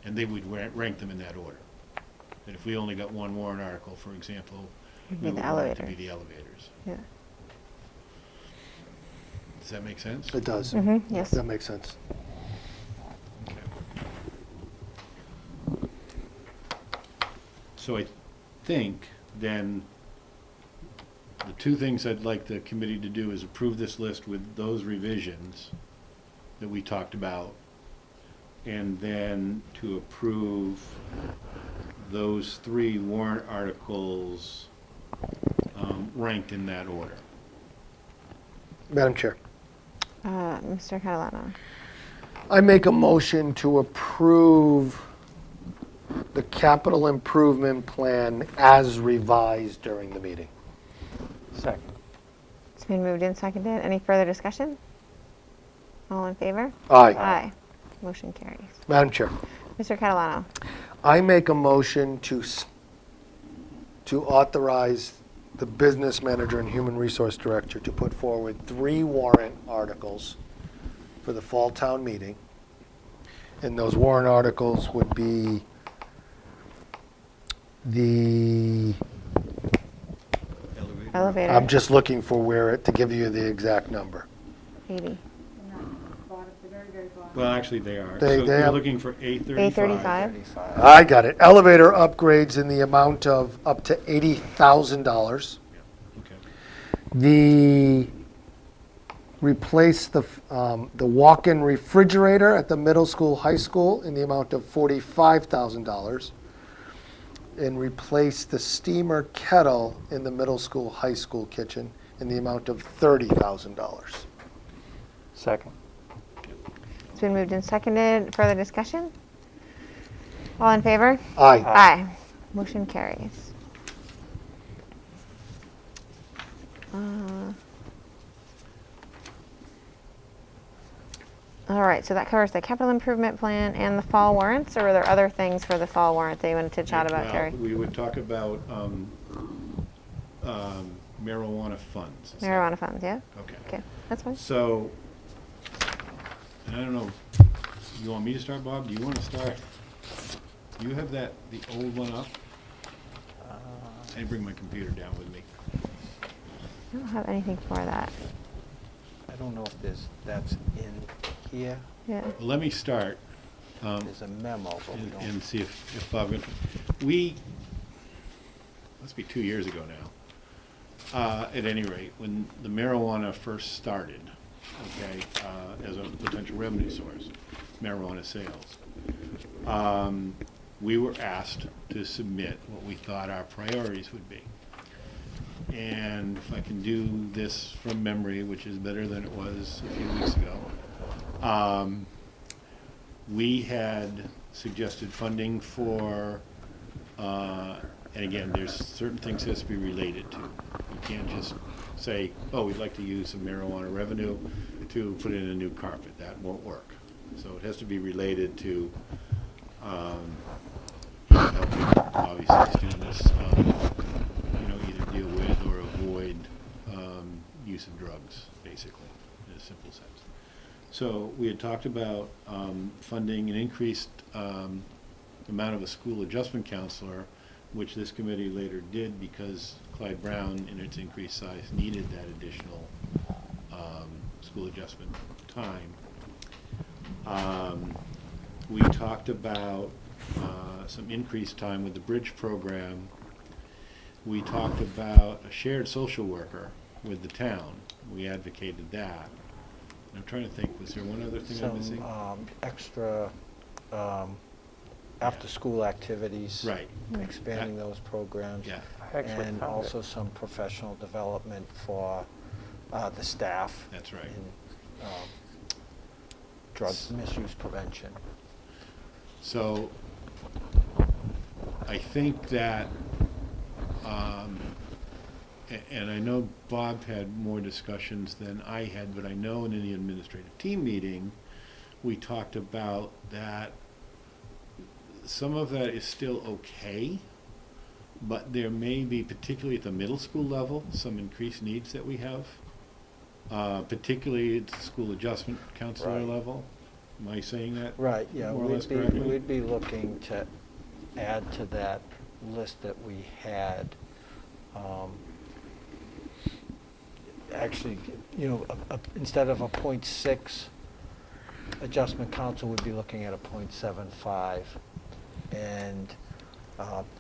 And they would rank them in that order. That if we only got one warrant article, for example, It'd we be would the want it to be elevators. the elevators. Yeah. Does that make sense? It does. Yes. That makes sense. Okay. So I think then the 2 things I'd like the committee to do is approve this list with those revisions that we talked about, and then to approve those 3 warrant articles ranked in that order. Madam Chair. Mr. Catalano. I make a motion to approve the capital improvement plan as revised during the meeting. second. It's been moved and seconded. Any further discussion? All in favor? Aye. Aye. Motion carries. Madam Chair. Mr. Catalano. I make a motion to authorize the business manager and human resource director to put forward 3 warrant articles for the fall town meeting. And those warrant articles would be the, Elevator. I'm just looking for to give you the exact number. 80. Well, actually, they are. They So you're have- looking for A35. 835. I got it. Elevator upgrades in the amount of up to $80,000. Okay. Replace the walk-in refrigerator at the middle school, high school in the amount of $45,000. And replace the steamer kettle in the middle school, high school kitchen in the amount of $30,000. Second. It's been moved and seconded. Further discussion? All in favor? Aye. Aye. Motion carries. All right, so that covers the capital improvement plan and the fall warrants, or were there other things for the fall warrant that you wanted to chat about, Well, Terry? we would talk about marijuana funds. Marijuana funds, yeah? Okay. Okay, that's fine. So, and I don't know, you want me to start, Bob? Do you want to start? Do you have the old one up? I didn't bring my computer down with me. I don't have anything for that. I don't know if that's in here. Yeah. Well, let me start. There's a memo, but we And don't. see if Bob, must be 2 years ago now, at any rate, when the marijuana first started, okay, as a potential revenue source, marijuana sales, we were asked to submit what we thought our priorities would be. And if I can do this from memory, which is better than it was a few weeks ago, we had suggested funding for, and again, there's certain things that has to be related to. You can't just say, oh, we'd like to use some marijuana revenue to put in a new carpet. That won't work. So it has to be related to helping, obviously, students, either deal with or avoid use of drugs, basically, in a simple sense. So we had talked about funding an increased amount of a school adjustment counselor, which this committee later did because Clyde Brown, in its increased size, needed that additional school adjustment time. We talked about some increased time with the bridge program. We talked about a shared social worker with the town. We advocated that. I'm trying to think, was there one other thing I'm missing? Some extra after-school activities. Right. Expanding those programs. Yeah. I actually And found it. also some professional development for the staff. That's right. In drug misuse prevention. So I think that, and I know Bob had more discussions than I had, but I know in the administrative team meeting, we talked about that some of that is still okay, but there may be, particularly at the middle school level, some increased needs that we have, particularly at the school adjustment counselor Right. level. Am I saying that? Right, yeah, More or less we'd correctly? be looking to add to that list that we had. Actually, instead of a 0.6 adjustment council, we'd be looking at a 0.75. And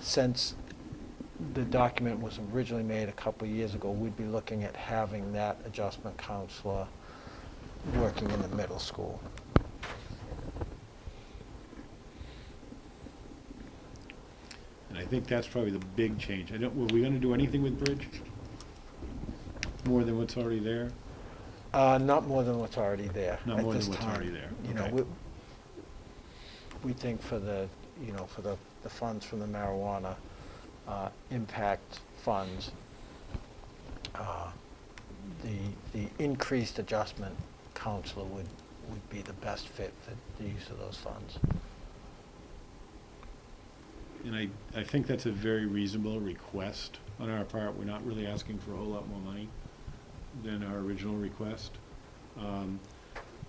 since the document was originally made a couple of years ago, we'd be looking at having that adjustment counselor working in the middle school. And I think that's probably the big change. Were we gonna do anything with Bridge? More than what's already there? Not more than what's already there Not at more than this what's time. already there, You know, okay. we think for the funds from the marijuana impact funds, the increased adjustment counselor would be the best fit for the use of those funds. And I think that's a very reasonable request on our part. We're not really asking for a whole lot more money than our original request.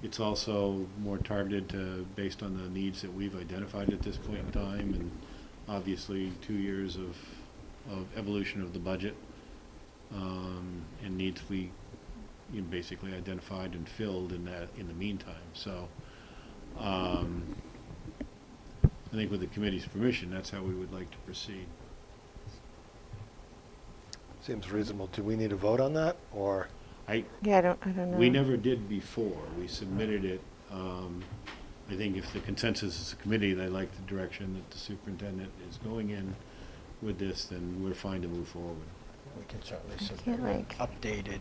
It's also more targeted based on the needs that we've identified at this point in time, and obviously 2 years of evolution of the budget, and needs we basically identified and filled in the meantime. So I think with the committee's permission, that's how we would like to proceed. Seems reasonable. Do we need a vote on that, or? Yeah, I don't know. We never did before. We submitted it. I think if the consensus is a committee, they like the direction that the superintendent is going in with this, then we're fine to move forward. We can certainly can't, submit like- updated.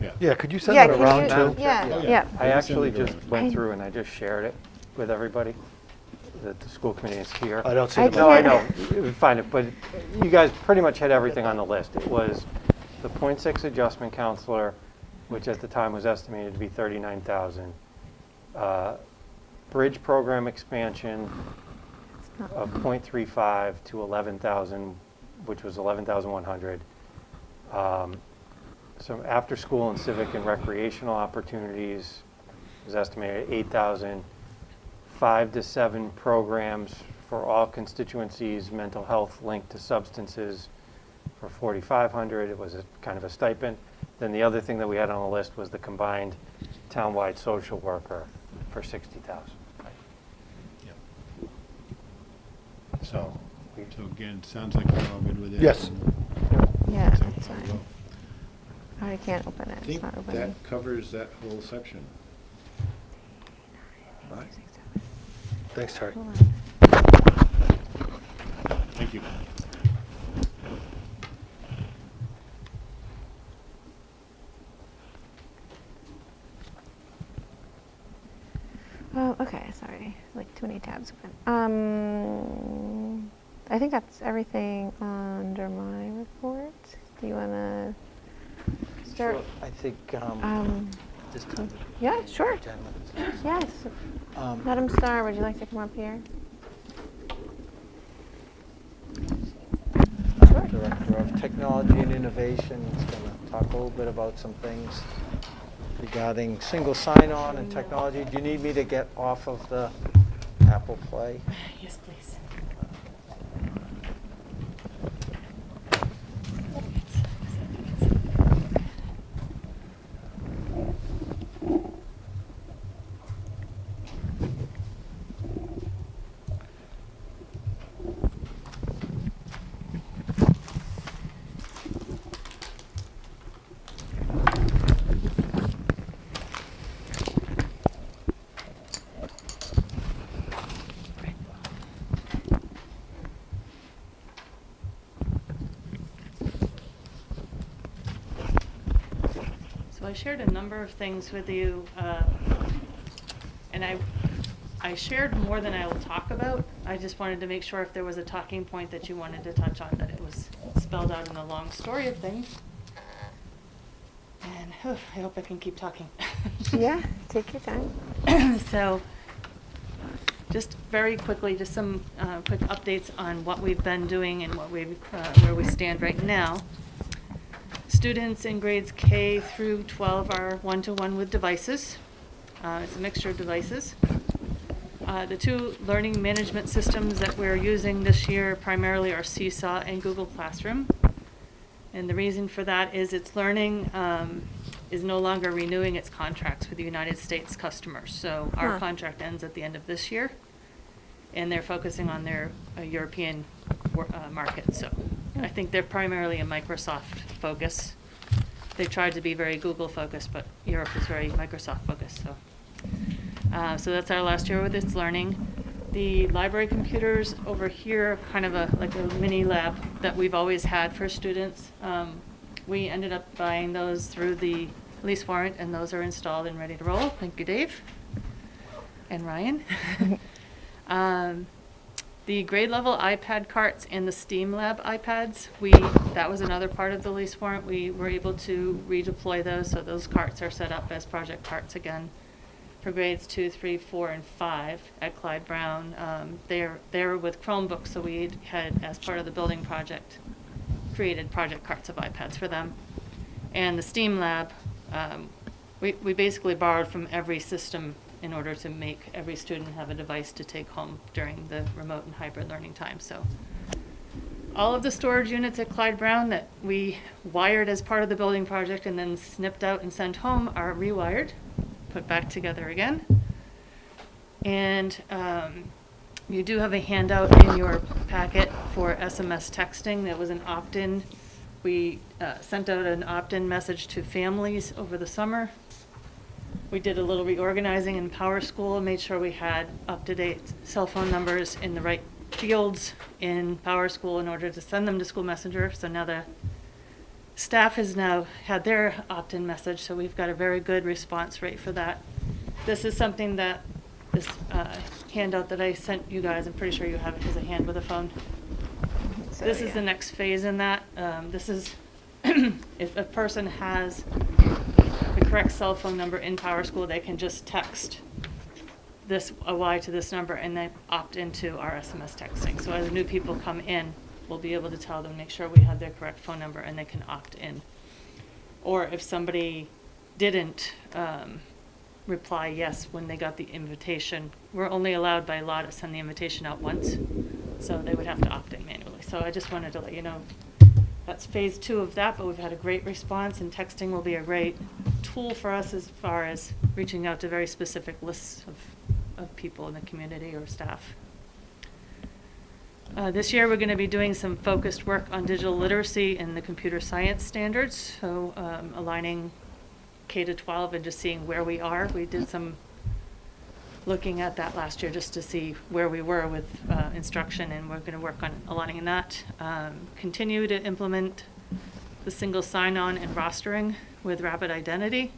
Yeah. Yeah, could you send Yeah, that can around you- too? Yeah, Oh, yeah. yeah. I actually Send it just around. went through and I just shared it with everybody, that the school committee is here. I don't see I the. No, I can't- know, find it, but you guys pretty much had everything on the list. It was the .6 adjustment counselor, which at the time was estimated to be $39,000. Bridge program expansion of 0.35 to 11,000, which was 11,100. Some after-school and civic and recreational opportunities was estimated at 8,000. 5 to 7 programs for all constituencies, mental health linked to substances for 4,500. It was a kind of a stipend. Then the other thing that we had on the list was the combined townwide social worker for 60,000. So again, it sounds like we're all good with it. Yes. Yeah, So it's we'll fine. go. Oh, I can't open it. I It's think not opening. that covers that whole section. Thanks, Terry. Hold on. Thank you. Oh, okay, sorry. Like too many tabs open. I think that's everything under my report. Do you want to start? Sure. I think this time. Yeah, sure. 10 minutes. Yes. Madam Starr, would you like to come up here? Director of Technology and Innovation is going to talk a little bit about some things regarding single sign-on and technology. Do you need me to get off of the Apple Play? Yes, please. So I shared a number of things with you, and I shared more than I will talk about. I just wanted to make sure if there was a talking point that you wanted to touch on, that it was spelled out in the long story of things. And I hope I can keep talking. Yeah, take your time. So, just very quickly, just some quick updates on what we've been doing and what where we stand right now. Students in grades K through 12 are one-to-one with devices. It's a mixture of devices. The two learning management systems that we're using this year primarily are Seesaw and Google Classroom. And the reason for that is It's Learning is no longer renewing its contracts with the United States customers. So our contract ends at the end of this year, and they're focusing on their European market. So I think they're primarily a Microsoft focus. They tried to be very Google focused, but Europe is very Microsoft focused. So that's our last year with It's Learning. The library computers over here are kind of like a mini lab that we've always had for students. We ended up buying those through the lease warrant, and those are installed and ready to roll. Thank you, Dave and Ryan. The grade level iPad carts and the STEAM Lab iPads, that was another part of the lease warrant. We were able to redeploy those, so those carts are set up as project carts again for grades 2, 3, 4, and 5 at Clyde Brown. They're with Chromebooks, so we had, as part of the building project, created project carts of iPads for them. And the STEAM Lab, we basically borrowed from every system in order to make every student have a device to take home during the remote and hybrid learning time. So all of the storage units at Clyde Brown that we wired as part of the building project and then snipped out and sent home are rewired, put back together again. And you do have a handout in your packet for SMS texting. That was an opt-in. We sent out an opt-in message to families over the summer. We did a little reorganizing in PowerSchool and made sure we had up-to-date cell phone numbers in the right fields in PowerSchool in order to send them to School Messenger. So now the staff has now had their opt-in message, so we've got a very good response rate for that. This is something that this handout that I sent you guys, I'm pretty sure you have it as a hand with a phone. So, This is yeah. the next phase in that. This is if a person has the correct cell phone number in PowerSchool, they can just text a Y to this number, and then opt into our SMS texting. So as new people come in, we'll be able to tell them, make sure we have their correct phone number, and they can opt in. Or if somebody didn't reply yes when they got the invitation, we're only allowed by law to send the invitation out once, so they would have to opt in manually. So I just wanted to let you know that's phase 2 of that, but we've had a great response, and texting will be a great tool for us as far as reaching out to very specific lists of people in the community or staff. This year we're going to be doing some focused work on digital literacy and the computer science standards, so aligning K-12 and just seeing where we are. We did some looking at that last year just to see where we were with instruction, and we're going to work on aligning that. Continue to implement the single sign-on and rostering with rapid identity.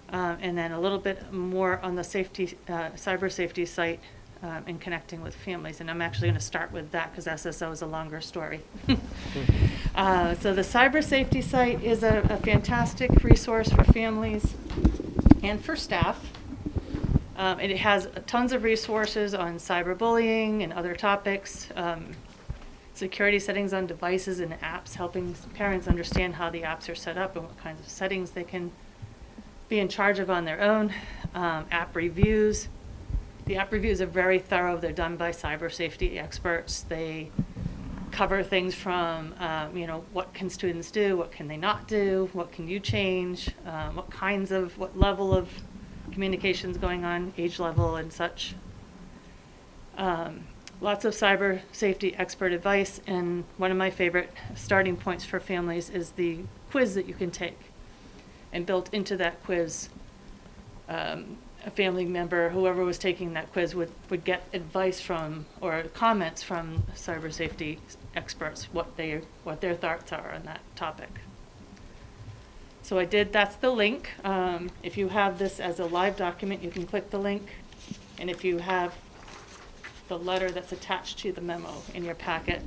And then a little bit more on the safety, cyber safety site and connecting with families. And I'm actually going to start with that because SSO is a longer story. So the cyber safety site is a fantastic resource for families and for staff. It has tons of resources on cyberbullying and other topics, security settings on devices and apps, helping parents understand how the apps are set up and what kinds of settings they can be in charge of on their own. App reviews. The app reviews are very thorough. They're done by cyber safety experts. They cover things from, what can students do, what can they not do, what can you change, what level of communications going on, age level and such. Lots of cyber safety expert advice, and one of my favorite starting points for families is the quiz that you can take. And built into that quiz, a family member, whoever was taking that quiz, would get advice from or comments from cyber safety experts, what their thoughts are on that topic. So that's the link. If you have this as a live document, you can click the link. And if you have the letter that's attached to the memo in your packet,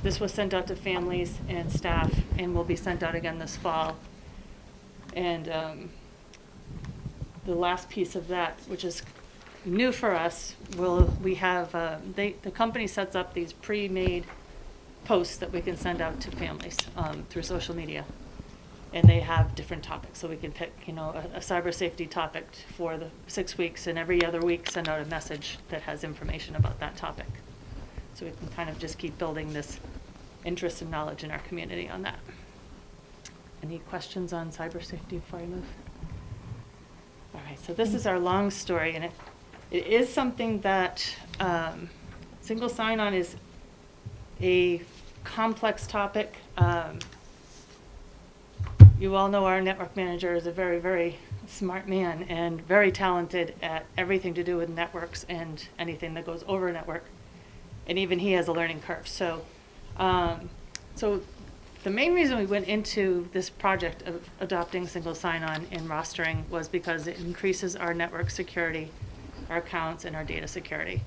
this was sent out to families and staff and will be sent out again this fall. And the last piece of that, which is new for us, the company sets up these pre-made posts that we can send out to families through social media. And they have different topics, so we can pick, a cyber safety topic for the 6 weeks, and every other week send out a message that has information about that topic. So we can kind of just keep building this interest and knowledge in our community on that. Any questions on cyber safety before I move? All right, so this is our long story, and it is something that single sign-on is a complex topic. You all know our network manager is a very, very smart man and very talented at everything to do with networks and anything that goes over a network. And even he has a learning curve. So the main reason we went into this project of adopting single sign-on and rostering was because it increases our network security, our accounts, and our data security.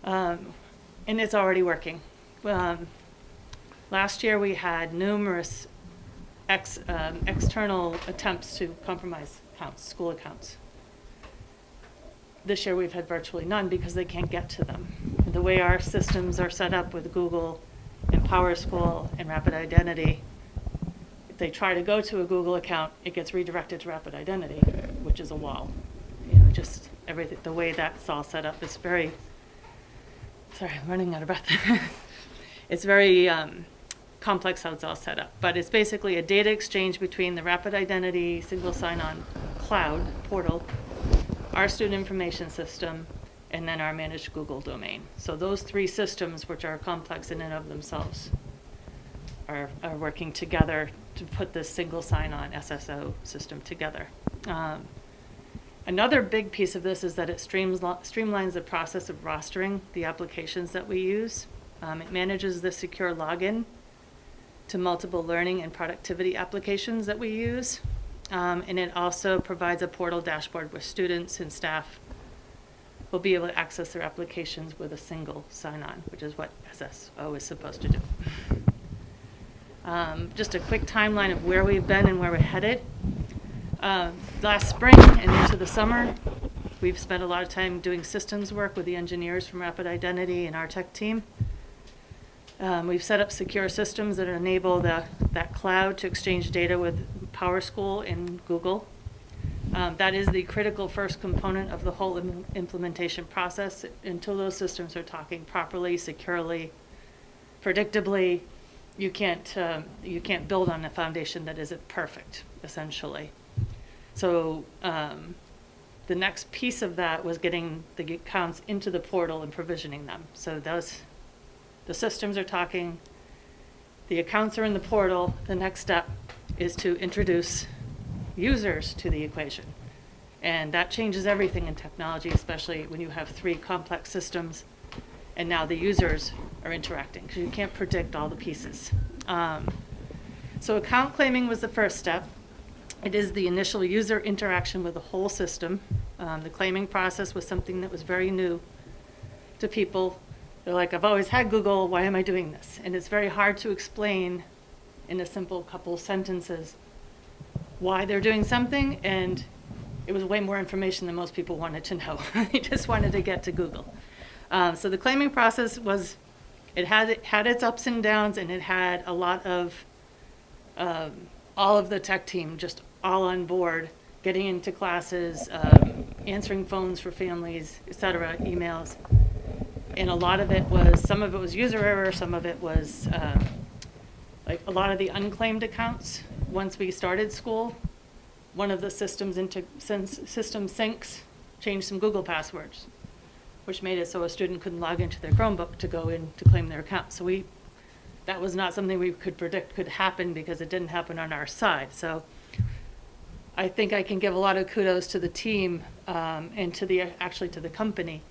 And it's already working. Last year we had numerous external attempts to compromise school accounts. This year we've had virtually none because they can't get to them. The way our systems are set up with Google and PowerSchool and Rapid Identity, if they try to go to a Google account, it gets redirected to Rapid Identity, which is a wall. Just everything, the way that's all set up is very, sorry, I'm running out of breath. It's very complex how it's all set up, but it's basically a data exchange between the Rapid Identity single sign-on cloud portal, our student information system, and then our managed Google domain. So those three systems, which are complex in and of themselves, are working together to put this single sign-on SSO system together. Another big piece of this is that it streamlines the process of rostering the applications that we use. It manages the secure login to multiple learning and productivity applications that we use. And it also provides a portal dashboard where students and staff will be able to access their applications with a single sign-on, which is what SSO is supposed to do. Just a quick timeline of where we've been and where we're headed. Last spring and into the summer, We've spent a lot of time doing systems work with the engineers from Rapid Identity and our tech team. We've set up secure systems that enable that cloud to exchange data with PowerSchool and Google. That is the critical first component of the whole implementation process. Until those systems are talking properly, securely, predictably, you can't build on a foundation that isn't perfect, essentially. So the next piece of that was getting the accounts into the portal and provisioning them. So the systems are talking, the accounts are in the portal. The next step is to introduce users to the equation. And that changes everything in technology, especially when you have 3 complex systems and now the users are interacting, because you can't predict all the pieces. So account claiming was the first step. It is the initial user interaction with the whole system. The claiming process was something that was very new to people. They're like, I've always had Google, why am I doing this? And it's very hard to explain in a simple couple sentences why they're doing something, and it was way more information than most people wanted to know. They just wanted to get to Google. So the claiming process was, it had its ups and downs, and it had a lot of all of the tech team just all on board, getting into classes, answering phones for families, etc., emails. And a lot of it was, some of it was user error, some of it was like a lot of the unclaimed accounts. Once we started school, one of the system syncs changed some Google passwords, which made it so a student couldn't log into their Chromebook to go in to claim their account. So that was not something we could predict could happen because it didn't happen on our side. So I think I can give a lot of kudos to the team and to the company.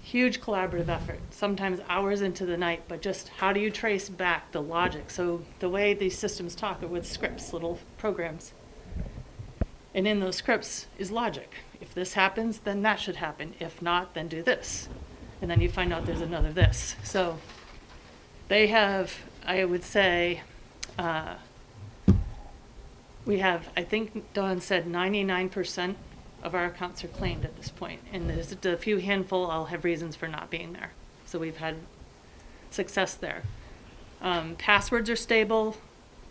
Huge collaborative effort, sometimes hours into the night, but just how do you trace back the logic? So the way these systems talk are with scripts, little programs. And in those scripts is logic. If this happens, then that should happen. If not, then do this. And then you find out there's another this. So they have, I would say, we have, I think Dawn said 99% of our accounts are claimed at this point. And there's a few handful I'll have reasons for not being there. So we've had success there. Passwords are stable.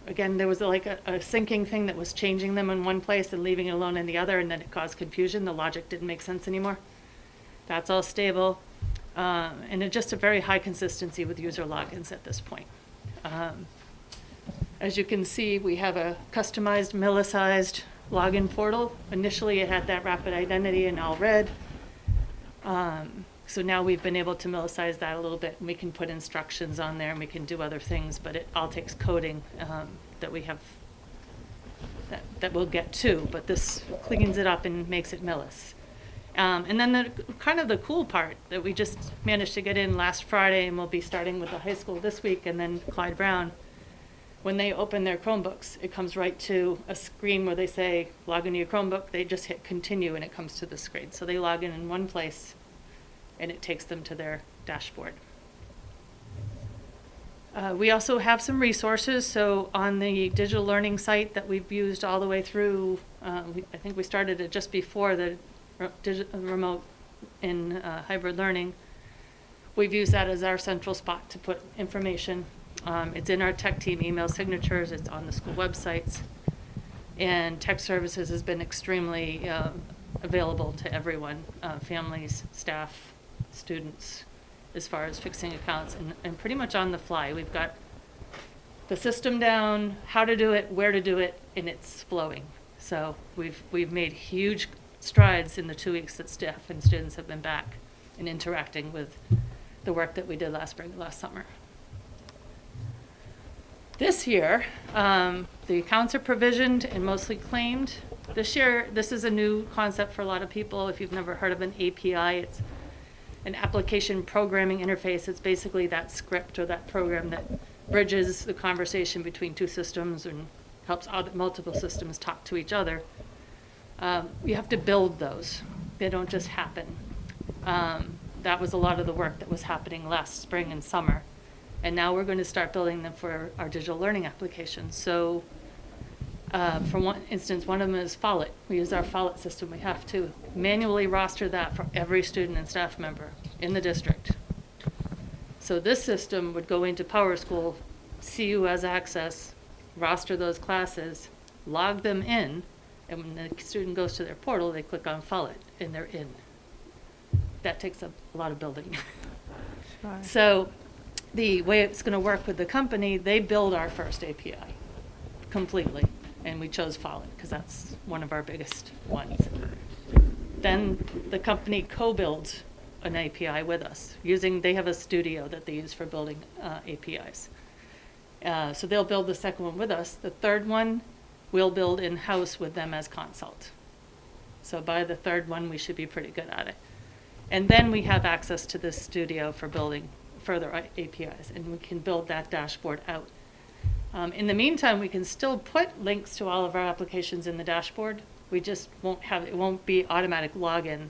Again, there was like a syncing thing that was changing them in one place and leaving it alone in the other, and then it caused confusion. The logic didn't make sense anymore. That's all stable. And it's just a very high consistency with user logins at this point. As you can see, we have a customized Millis-sized login portal. Initially, it had that rapid identity in all red. So now we've been able to Millis-size that a little bit, and we can put instructions on there, and we can do other things, but it all takes coding that we have, that we'll get to, but this cleans it up and makes it Millis. And then the cool part that we just managed to get in last Friday, and we'll be starting with the high school this week, and then Clyde Brown. When they open their Chromebooks, it comes right to a screen where they say, log into your Chromebook. They just hit continue, and it comes to the screen. So they log in one place, and it takes them to their dashboard. We also have some resources. So on the digital learning site that we've used all the way through, I think we started it just before the remote in hybrid learning. We've used that as our central spot to put information. It's in our tech team email signatures. It's on the school websites. And tech services has been extremely available to everyone, families, staff, students, as far as fixing accounts and pretty much on the fly. We've got the system down, how to do it, where to do it, and it's flowing. So we've made huge strides in the 2 weeks that staff and students have been back and interacting with the work that we did last spring, last summer. This year, the accounts are provisioned and mostly claimed. This year, this is a new concept for a lot of people. If you've never heard of an API, it's an application programming interface. It's basically that script or that program that bridges the conversation between two systems and helps multiple systems talk to each other. You have to build those. They don't just happen. That was a lot of the work that was happening last spring and summer. And now we're going to start building them for our digital learning applications. So for one instance, one of them is Follett. We use our Follett system. We have to. manually roster that for every student and staff member in the district. So this system would go into Power School, see who has access, roster those classes, log them in, and when the student goes to their portal, they click on Follow It, and they're in. That takes up a lot of building. So the way it's going to work with the company, they build our first API completely, and we chose Follow It because that's one of our biggest ones. Then the company co-builds an API with us they have a studio that they use for building APIs. So they'll build the second one with us. The third one we'll build in-house with them as consult. So by the third one, we should be pretty good at it. And then we have access to this studio for building further APIs, and we can build that dashboard out. In the meantime, we can still put links to all of our applications in the dashboard. We just it won't be automatic login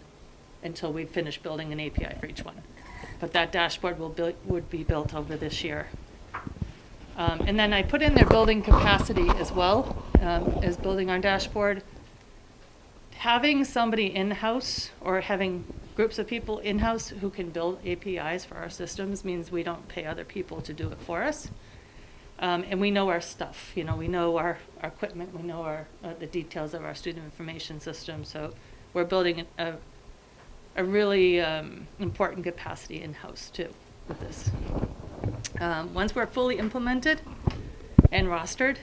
until we finish building an API for each one. But that dashboard would be built over this year. And then I put in their building capacity as well as building our dashboard. Having somebody in-house or having groups of people in-house who can build APIs for our systems means we don't pay other people to do it for us. And we know our stuff, we know our equipment, we know the details of our student information system. So we're building a really important capacity in-house too with this. Once we're fully implemented and rostered,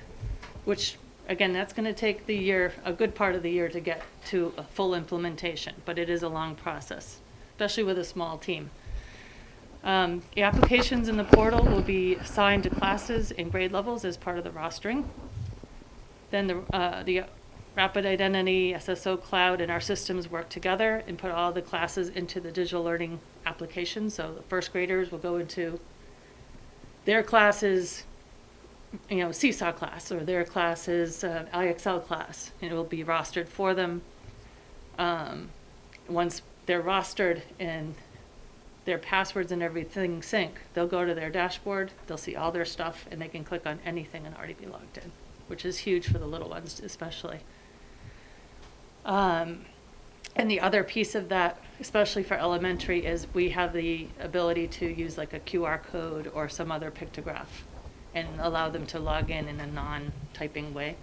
which again, that's going to take a good part of the year to get to a full implementation, but it is a long process, especially with a small team. The applications in the portal will be assigned to classes and grade levels as part of the rostering. Then the Rapid Identity, SSO Cloud, and our systems work together and put all the classes into the digital learning application. So the first graders will go into their classes, Seesaw class, or their classes, IXL class, and it will be rostered for them. Once they're rostered and their passwords and everything sync, they'll go to their dashboard, they'll see all their stuff, and they can click on anything and already be logged in, which is huge for the little ones especially. And the other piece of that, especially for elementary, is we have the ability to use like a QR code or some other pictograph and allow them to log in a non-typing way.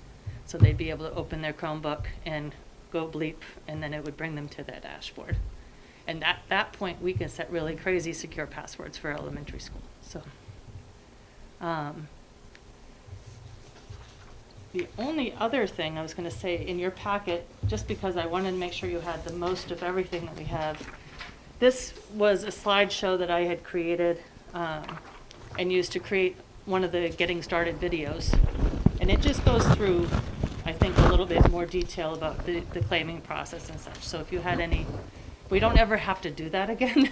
So they'd be able to open their Chromebook and go bleep, and then it would bring them to their dashboard. And at that point, we can set really crazy secure passwords for elementary school. So the only other thing I was going to say in your packet, just because I wanted to make sure you had the most of everything that we have, this was a slideshow that I had created and used to create one of the getting started videos. And it just goes through, I think, a little bit more detail about the claiming process and such. So if you had any, we don't ever have to do that again.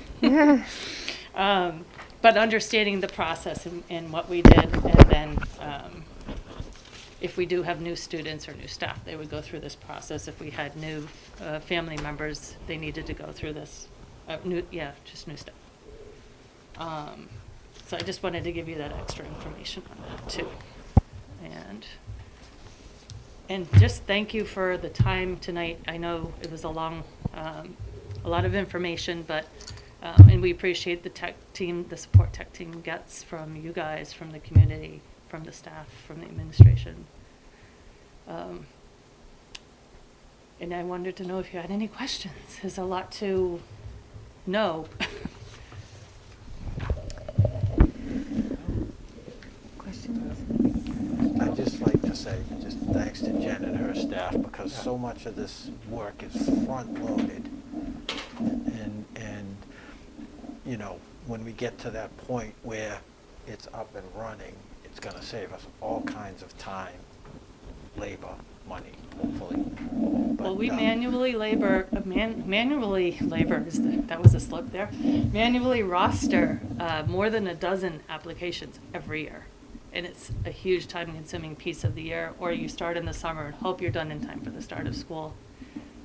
But understanding the process and what we did, and then if we do have new students or new staff, they would go through this process. If we had new family members, they needed to go through this. Just new staff. So I just wanted to give you that extra information on that too. And just thank you for the time tonight. I know it was a lot of information, but and we appreciate the tech team, the support tech team gets from you guys, from the community, from the staff, from the administration. And I wanted to know if you had any questions. There's a lot to know. I'd just like to say just thanks to Jen and her staff, because so much of this work is front-loaded. And when we get to that point where it's up and running, it's going to save us all kinds of time, labor, money, hopefully. Well, we manually labor, that was a slip there, manually roster more than a dozen applications every year. And it's a huge time-consuming piece of the year, or you start in the summer and hope you're done in time for the start of school.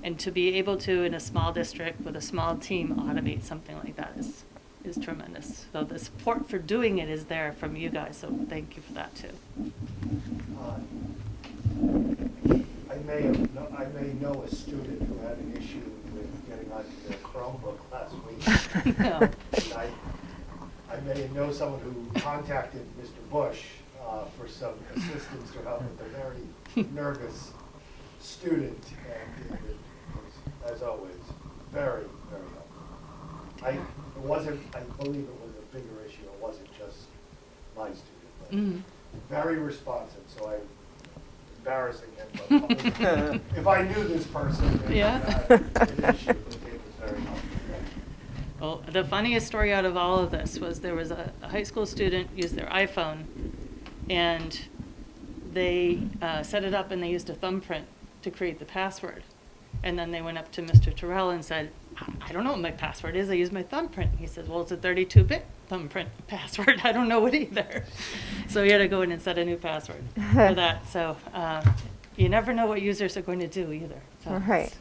And to be able to, in a small district with a small team, automate something like that is tremendous. So the support for doing it is there from you guys, so thank you for that too. I may know a student who had an issue with onto their Chromebook last week. No. And I may know someone who contacted Mr. Bush for some assistance to help with a very nervous student, and it was, as always, very, very helpful. I believe it was a bigger issue. It wasn't just my student, but very responsive. So I'm embarrassing him, but if I knew this person, Yeah. an issue, it was very helpful. Well, the funniest story out of all of this was there was a high school student used their iPhone, and they set it up and they used a thumbprint to create the password. And then they went up to Mr. Terrell and said, I don't know what my password is. I use my thumbprint. He says, well, it's a 32-bit thumbprint password. I don't know it either. So he had to go in and set a new password for that. So you never know what users are going to do either. So Right.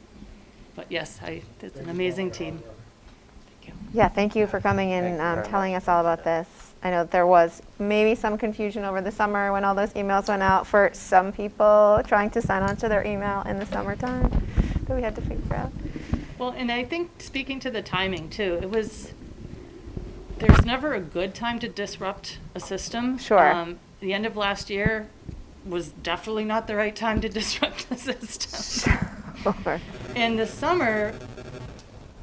But yes, it's an amazing team. Thank you. Yeah, thank you for coming in Thank you and very telling much. us all about this. I know there was maybe some confusion over the summer when all those emails went out for some people trying to sign on to their email in the summertime that we had to figure out. Well, and I think speaking to the timing too, there's never a good time to disrupt a system. Sure. The end of last year was definitely not the right time to disrupt the system. Sure. In the summer,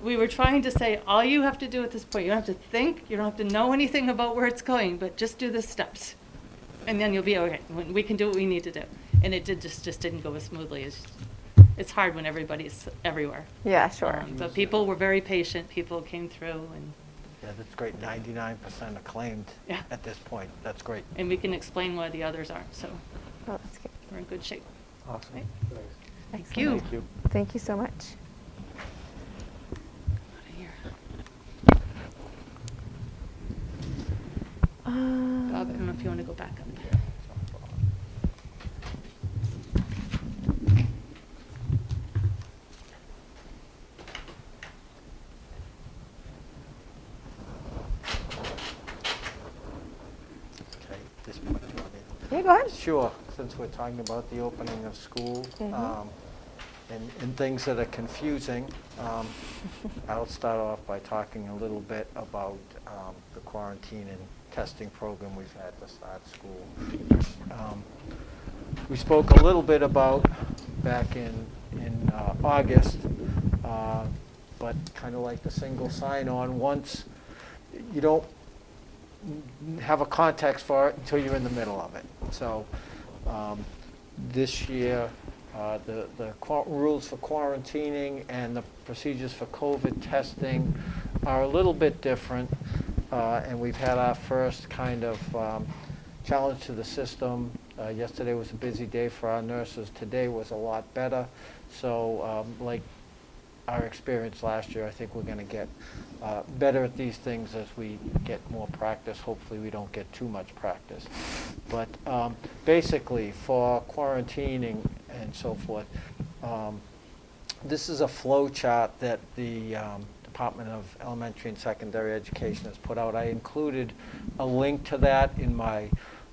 we were trying to say, all you have to do at this point, you don't have to think, you don't have to know anything about where it's going, but just do the steps. And then you'll be okay. We can do what we need to do. And it just didn't go as smoothly. It's hard when everybody's everywhere. Yeah, sure. But people were very patient. People came through, Yeah, that's great. 99% acclaimed Yeah. at this point. That's great. and we can explain why the others aren't. So Oh, that's good. we're in good shape. Awesome. Right? Thank Excellent. you. Thank you. Thank you so much. Out of here. Um, Bob, I don't know if you want to go back up. Okay, at this point, do you want me to- Yeah, go ahead. Sure, since we're talking about the opening of school and things that are confusing, I'll start off by talking a little bit about the quarantine and testing program we've had to start school. We spoke a little bit about back in August, but kind of like the single sign-on, once you don't have a context for it until you're in the middle of it. So this year, the rules for quarantining and the procedures for COVID testing are a little bit different, and we've had our first kind of challenge to the system. Yesterday was a busy day for our nurses. Today was a lot better. So like our experience last year, I think we're going to get better at these things as we get more practice. Hopefully we don't get too much practice. But basically for quarantining and so forth, this is a flow chart that the Department of Elementary and Secondary Education has put out. I included a link to that in my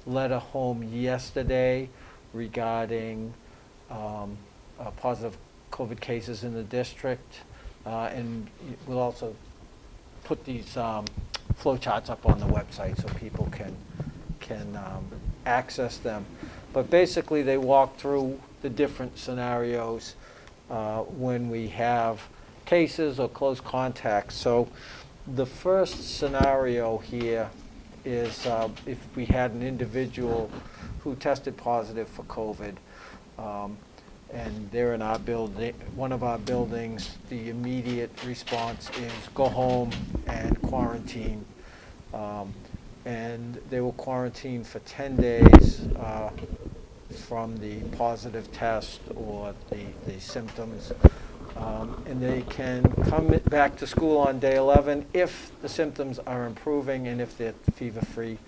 letter home yesterday regarding positive COVID cases in the district, and we'll also put these flow charts up on the website so people can access them. But basically, they walk through the different scenarios when we have cases or close contacts. So the first scenario here is if we had an individual who tested positive for COVID, and they're in our building, one of our buildings, the immediate response is go home and quarantine. And they will quarantine for 10 days from the positive test or the symptoms. And they can come back to school on day 11 if the symptoms are improving and if they're fever-free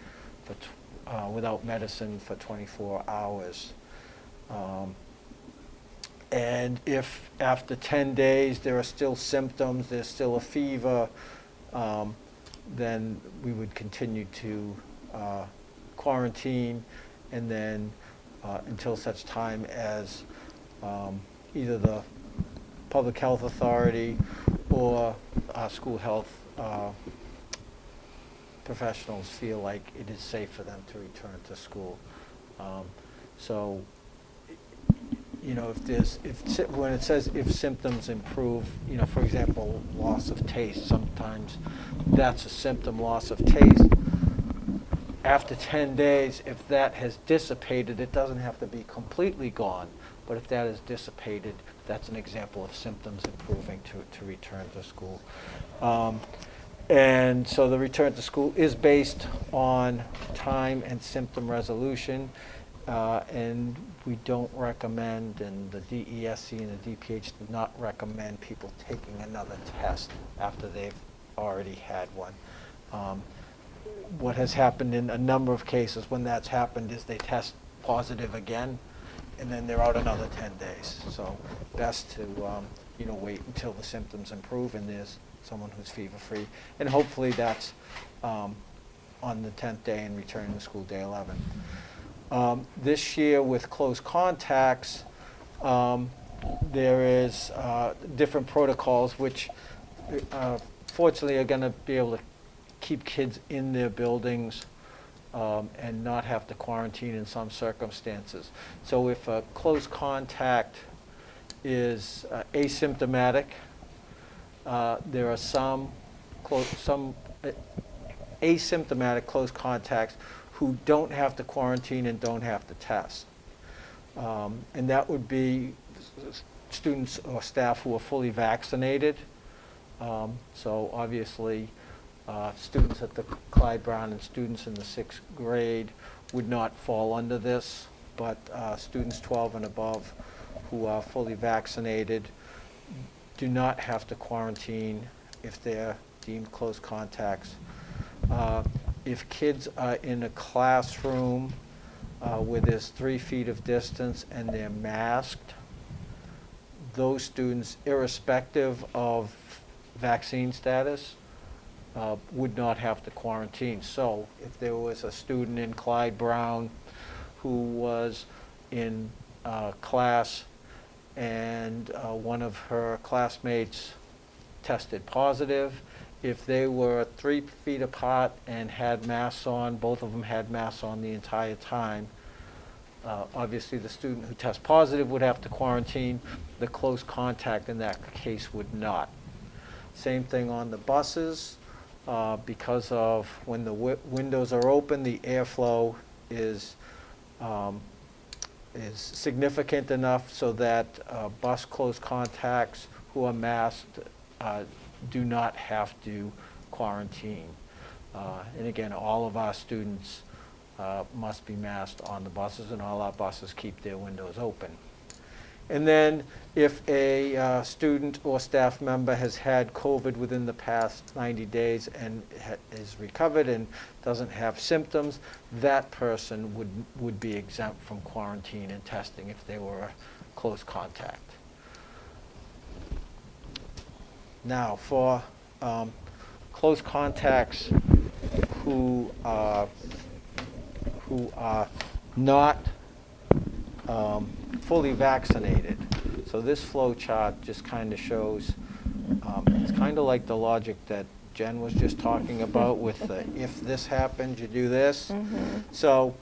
without medicine for 24 hours. And if after 10 days there are still symptoms, there's still a fever, then we would continue to quarantine, and then until such time as either the public health authority or school health professionals feel like it is safe for them to return to school. So, you know, when it says if symptoms improve, you know, for example, loss of taste, sometimes that's a symptom, loss of taste. After 10 days, if that has dissipated, it doesn't have to be completely gone, but if that is dissipated, that's an example of symptoms improving to return to school. And so the return to school is based on time and symptom resolution, and we don't recommend, and the DESC and the DPH do not recommend people taking another test after they've already had one. What has happened in a number of cases when that's happened is they test positive again, and then they're out another 10 days. So best to you know, wait until the symptoms improve and there's someone who's fever-free. And hopefully that's on the 10th day and returning to school day 11. This year with close contacts, there is different protocols which fortunately are going to be able to keep kids in their buildings and not have to quarantine in some circumstances. So if a close contact is asymptomatic, there are some asymptomatic close contacts who don't have to quarantine and don't have to test. And that would be students or staff who are fully vaccinated. So obviously, students at the Clyde Brown and students in the 6th grade would not fall under this, but students 12 and above who are fully vaccinated do not have to quarantine if they're deemed close contacts. If kids are in a classroom where there's 3 feet of distance and they're masked, those students, irrespective of vaccine status, would not have to quarantine. So if there was a student in Clyde Brown who was in class and one of her classmates tested positive, if they were 3 feet apart and had masks on, both of them had masks on the entire time, obviously the student who tests positive would have to quarantine. The close contact in that case would not. Same thing on the buses. Because of when the windows are open, the airflow is significant enough so that bus close contacts who are masked do not have to quarantine. And again, all of our students must be masked on the buses, and all our buses keep their windows open. And then if a student or staff member has had COVID within the past 90 days and is recovered and doesn't have symptoms, that person would be exempt from quarantine and testing if they were a close contact. Now, for close contacts who are not fully vaccinated. So this flow chart just kind of shows, it's kind of like the logic that Jen was just talking about with the, if this happened, you do this. So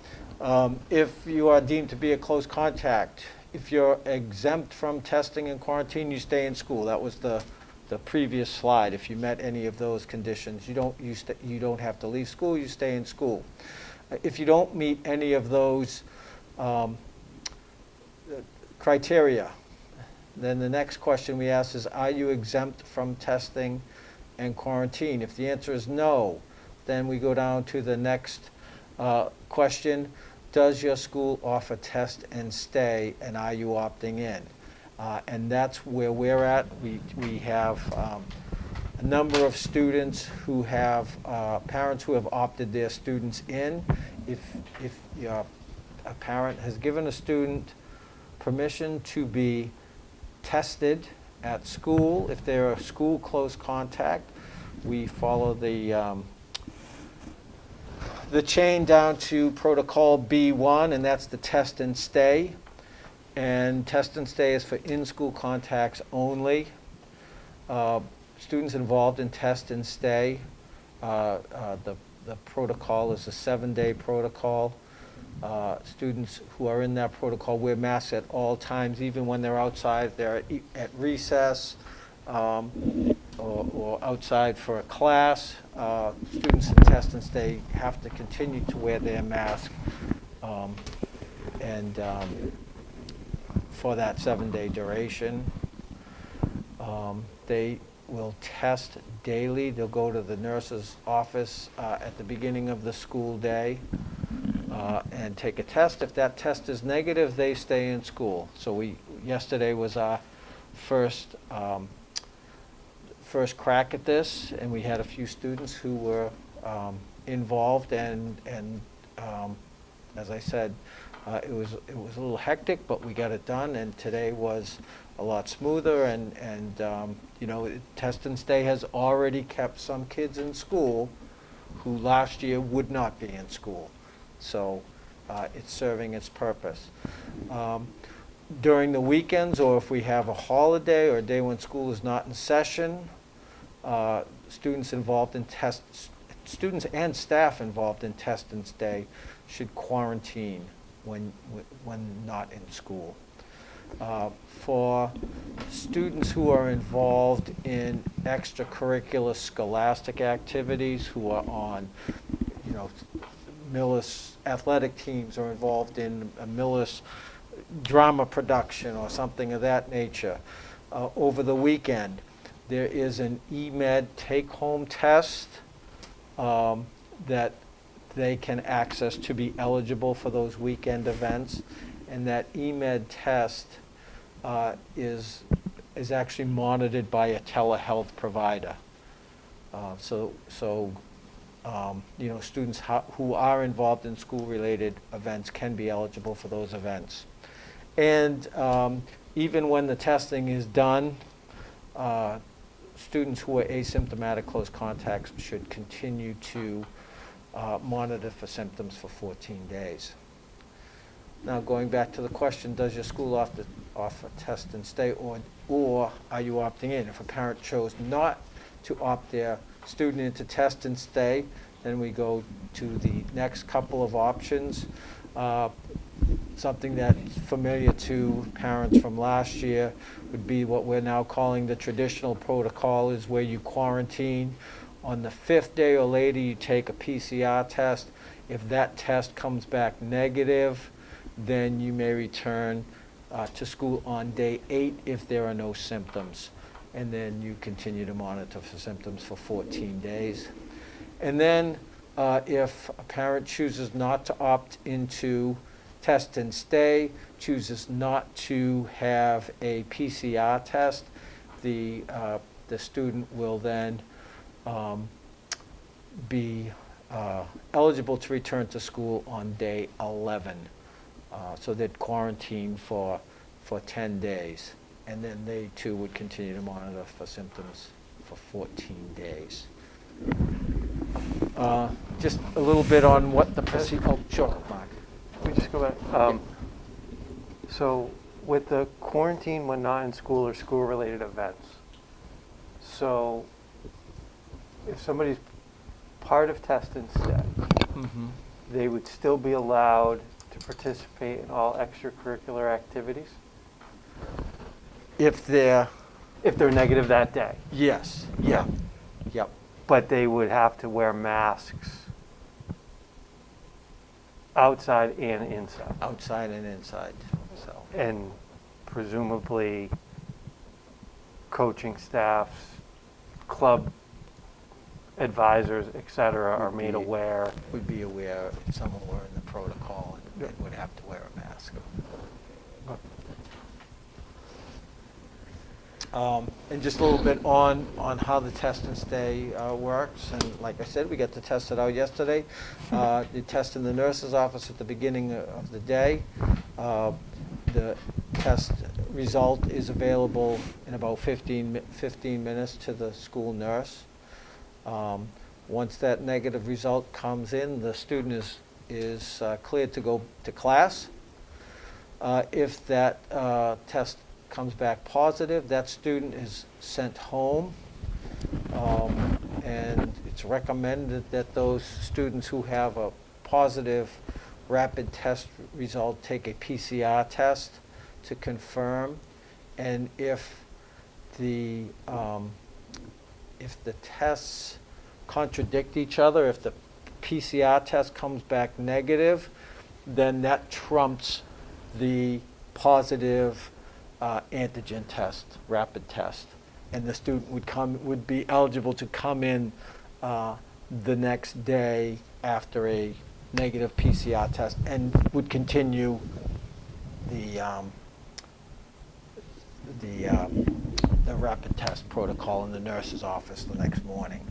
if you are deemed to be a close contact, if you're exempt from testing and quarantine, you stay in school. That was the previous slide. If you met any of those conditions, you don't have to leave school, you stay in school. If you don't meet any of those criteria, then the next question we ask is, are you exempt from testing and quarantine? If the answer is no, then we go down to the next question. Does your school offer test and stay, and are you opting in? And that's where we're at. We have a number of students who have, parents who have opted their students in. If a parent has given a student permission to be tested at school, if they're a school close contact, we follow the chain down to protocol B1, and that's the test and stay. And test and stay is for in-school contacts only. Students involved in test and stay, the protocol is a 7-day protocol. Students who are in that protocol wear masks at all times, even when they're outside, they're at recess, or outside for a class. Students in test and stay have to continue to wear their mask, and for that 7-day duration. They will test daily. They'll go to the nurse's office at the beginning of the school day and take a test. If that test is negative, they stay in school. So yesterday was our first crack at this, and we had a few students who were involved, and as I said, it was a little hectic, but we got it done, and today was a lot smoother, and test and stay has already kept some kids in school who last year would not be in school. So it's serving its purpose. During the weekends, or if we have a holiday or a day when school is not in session, students and staff involved in test and stay should quarantine when not in school. For students who are involved in extracurricular scholastic activities, who are on, Millis athletic teams, or involved in a Millis drama production or something of that nature, over the weekend, there is an eMed take-home test that they can access to be eligible for those weekend events, and that eMed test is actually monitored by a telehealth provider. Students who are involved in school-related events can be eligible for those events. And even when the testing is done, students who are asymptomatic close contacts should continue to monitor for symptoms for 14 days. Now, going back to the question, does your school offer test and stay, or are you opting in? If a parent chose not to opt their student into test and stay, then we go to the next couple of options. Something that's familiar to parents from last year would be what we're now calling the traditional protocol, is where you quarantine. On the 5th day or later, you take a PCR test. If that test comes back negative, then you may return to school on day 8 if there are no symptoms. And then you continue to monitor for symptoms for 14 days. And then if a parent chooses not to opt into test and stay, chooses not to have a PCR test, the student will then be eligible to return to school on day 11. So they'd quarantine for 10 days. And then they too would continue to monitor for symptoms for 14 days. Just a little bit on what the procedure. Oh, sure, Mark. Can we just go back? So with the quarantine when not in school or school-related events, so if somebody's part of test and stay, they would still be allowed to participate in all extracurricular activities? If they're negative that day. Yes. Yeah. Yep. But they would have to wear masks outside and inside. Outside and inside. So. And presumably coaching staffs, club advisors, et cetera, are made aware. Would be aware if someone were in the protocol and would have to wear a mask. And just a little bit on how the test and stay works. And like I said, we got to test it out yesterday. The test in the nurse's office at the beginning of the day. The test result is available in about 15 minutes to the school nurse. Once that negative result comes in, the student is cleared to go to class. If that test comes back positive, that student is sent home And it's recommended that those students who have a positive rapid test result take a PCR test to confirm. And if the tests contradict each other, if the PCR test comes back negative, then that trumps the positive antigen test, rapid test. And the student would be eligible to come in the next day after a negative PCR test and would continue the rapid test protocol in the nurse's office the next morning.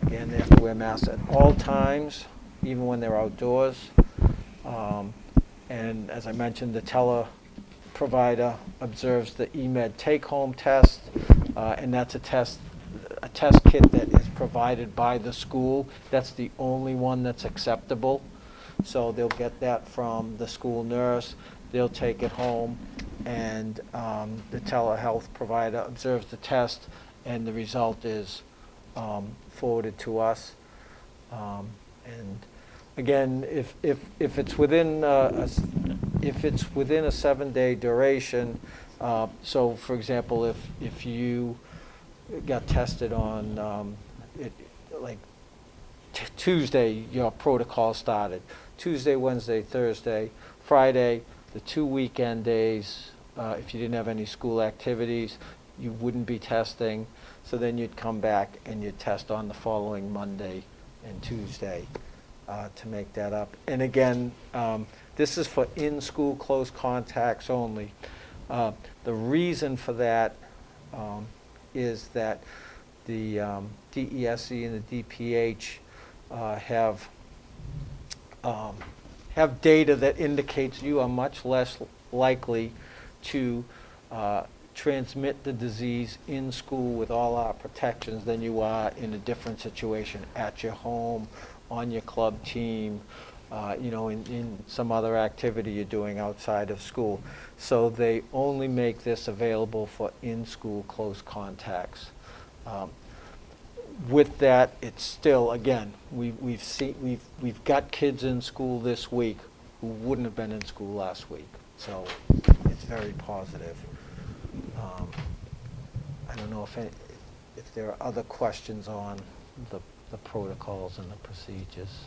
Again, they have to wear masks at all times, even when they're outdoors. And as I mentioned, the teleprovider observes the eMed take-home test, and that's a test kit that is provided by the school. That's the only one that's acceptable. So they'll get that from the school nurse, they'll take it home, and the telehealth provider observes the test, and the result is forwarded to us. And again, if it's within a 7-day duration, so for example, if you got tested on Tuesday, your protocol started. Tuesday, Wednesday, Thursday, Friday, the 2 weekend days, if you didn't have any school activities, you wouldn't be testing. So then you'd come back and you'd test on the following Monday and Tuesday to make that up. And again, this is for in-school close contacts only. The reason for that is that the DESE and the DPH have data that indicates you are much less likely to transmit the disease in school with all our protections than you are in a different situation at your home, on your club team, in some other activity you're doing outside of school. So they only make this available for in-school close contacts. With that, it's still, again, we've got kids in school this week who wouldn't have been in school last week. So it's very positive. I don't know if there are other questions on the protocols and the procedures.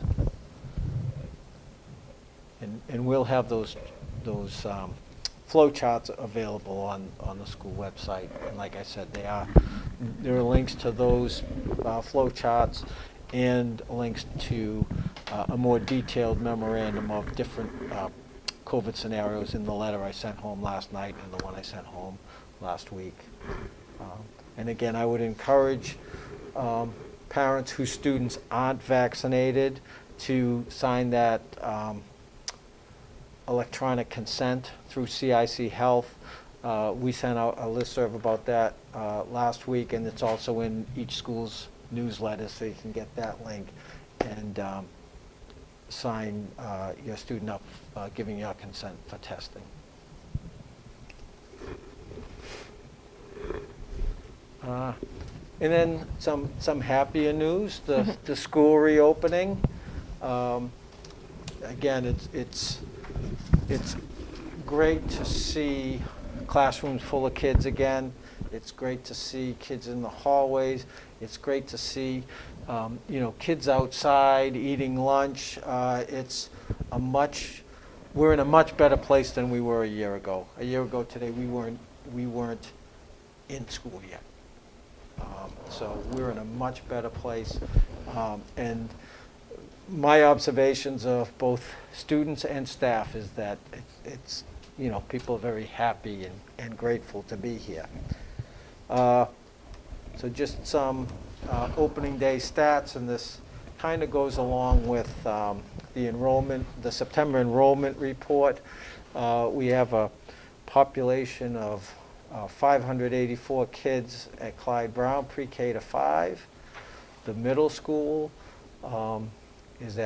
And we'll have those flow charts available on the school website. And like I said, there are links to those flow charts and links to a more detailed memorandum of different COVID scenarios in the letter I sent home last night and the one I sent home last week. And again, I would encourage parents whose students aren't vaccinated to sign that electronic consent through CIC Health. We sent out a listserv about that last week, and it's also in each school's newsletter, so you can get that link and sign your student up giving your consent for testing. And then some happier news, the school reopening. Again, it's great to see classrooms full of kids again. It's great to see kids in the hallways. It's great to see kids outside eating lunch. We're in a much better place than we were a year ago. A year ago today, we weren't in school yet. So we're in a much better place. And my observations of both students and staff is that it's people are very happy and grateful to be here. So just some opening day stats, and this kind of goes along with the September enrollment report. We have a population of 584 kids at Clyde Brown pre-K to 5. The middle school is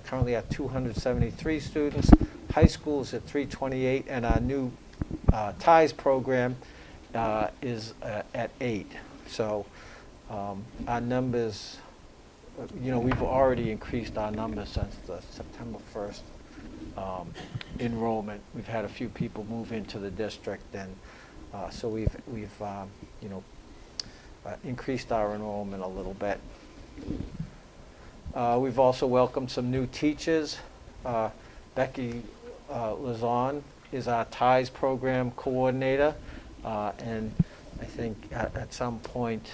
currently at 273 students. High school is at 328, and our new TIES program is at 8. So our numbers, we've already increased our numbers since the September 1st enrollment. We've had a few people move into the district, and so we've increased our enrollment a little bit. We've also welcomed some new teachers. Becky Lazon is our TIES program coordinator, and I think at some point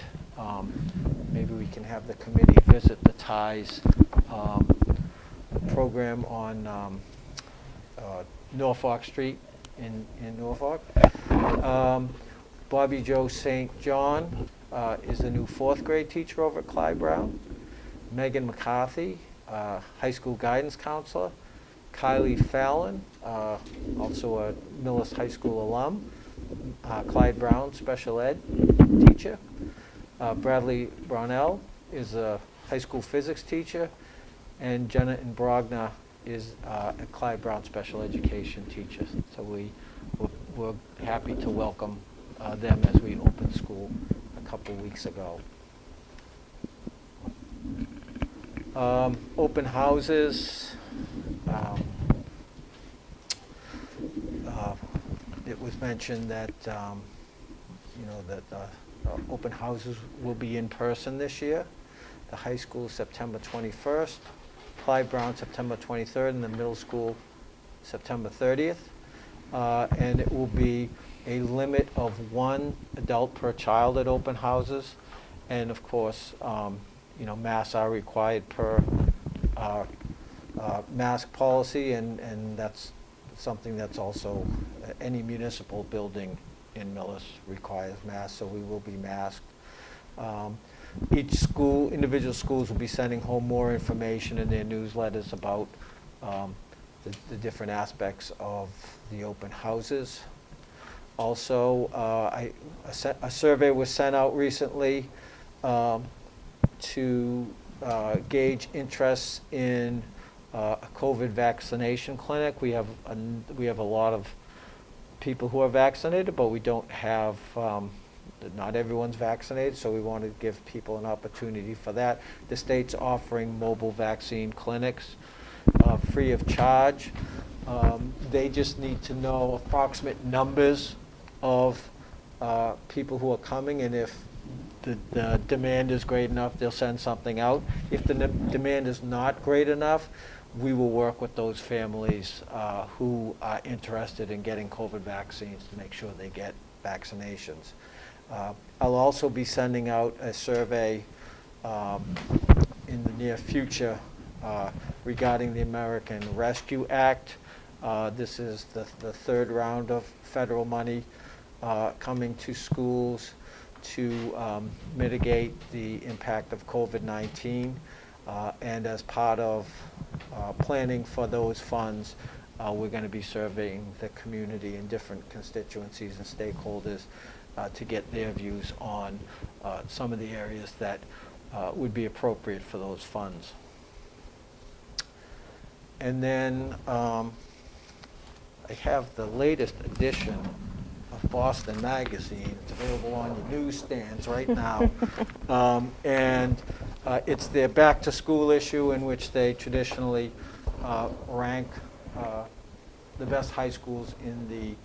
maybe we can have the committee visit the TIES program on Norfolk Street in Norfolk. Bobby Jo St. John is the new 4th grade teacher over at Clyde Brown. Megan McCarthy, high school guidance counselor. Kylie Fallon, also a Millis High School alum. Clyde Brown, special ed teacher. Bradley Brownell is a high school physics teacher. And Jenna Brogna is a Clyde Brown special education teacher. So we're happy to welcome them as we opened school a couple weeks ago. Open houses. It was mentioned that open houses will be in person this year. The high school September 21st, Clyde Brown September 23rd, and the middle school September 30th. And it will be a limit of 1 adult per child at open houses, and of course, masks are required per mask policy, and that's something that's also any municipal building in Millis requires masks, so we will be masked. Each school, individual schools will be sending home more information in their newsletters about the different aspects of the open houses. Also, a survey was sent out recently to gauge interest in a COVID vaccination clinic. We have a lot of people who are vaccinated, but we don't have, not everyone's vaccinated, so we want to give people an opportunity for that. The state's offering mobile vaccine clinics free of charge. They just need to know approximate numbers of people who are coming, and if the demand is great enough, they'll send something out. If the demand is not great enough, we will work with those families who are interested in getting COVID vaccines to make sure they get vaccinations. I'll also be sending out a survey in the near future regarding the American Rescue Act. This is the 3rd round of federal money coming to schools to mitigate the impact of COVID-19. And as part of planning for those funds, we're going to be surveying the community and different constituencies and stakeholders to get their views on some of the areas that would be appropriate for those funds. And then I have the latest edition of Boston Magazine. It's available on your newsstands right now. And it's their back to school issue, in which they traditionally rank the best high schools in the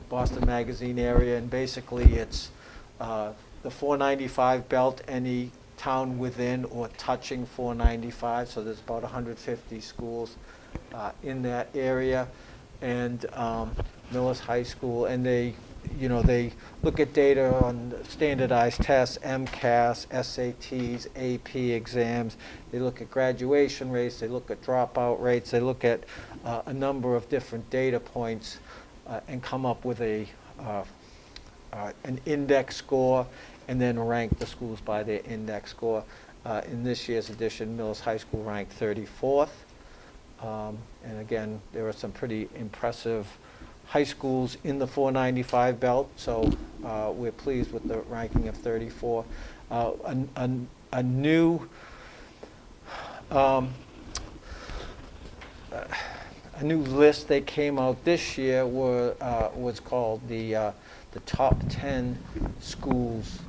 Boston Magazine area. And basically it's the 495 belt, any town within or touching 495. So there's about 150 schools in that area. And Millis High School, and they look at data on standardized tests, MCAS, SATs, AP exams. They look at graduation rates. They look at dropout rates. They look at a number of different data points and come up with an index score, and then rank the schools by their index score. In this year's edition, Millis High School ranked 34th. And again, there are some pretty impressive high schools in the 495 belt, so we're pleased with the ranking of 34. A new list that came out this year was called the top 10 schools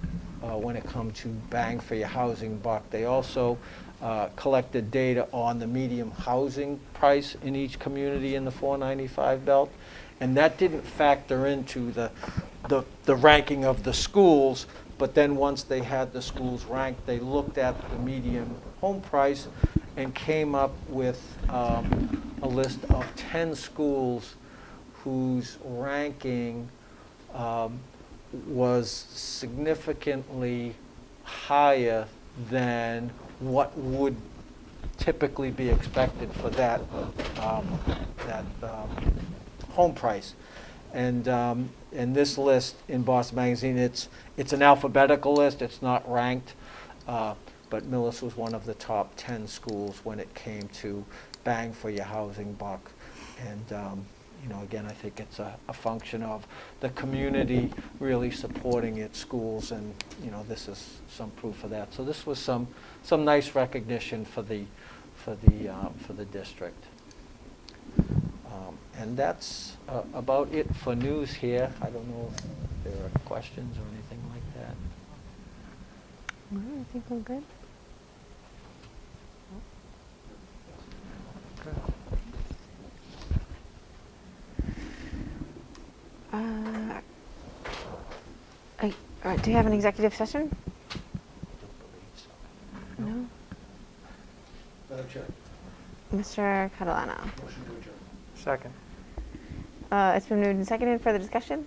when it comes to bang for your housing buck. They also collected data on the median housing price in each community in the 495 belt, and that didn't factor into the ranking of the schools. But then once they had the schools ranked, they looked at the median home price and came up with a list of 10 schools whose ranking was significantly higher than what would typically be expected for that home price. And this list in Boston Magazine, it's an alphabetical list. It's not ranked, but Millis was one of the top 10 schools when it came to bang for your housing buck. And again, I think it's a function of the community really supporting its schools, and this is some proof of that. So this was some nice recognition for the district. And that's about it for news here. I don't know if there are questions or anything like that. I think we're good. Do you have an executive session? No. Madam Chair, Mr. Catalano. motion to adjourn. Second. It's been moved and seconded. Further discussion?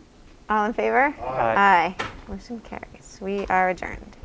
All in favor? Aye. Aye. Motion carries. We are adjourned.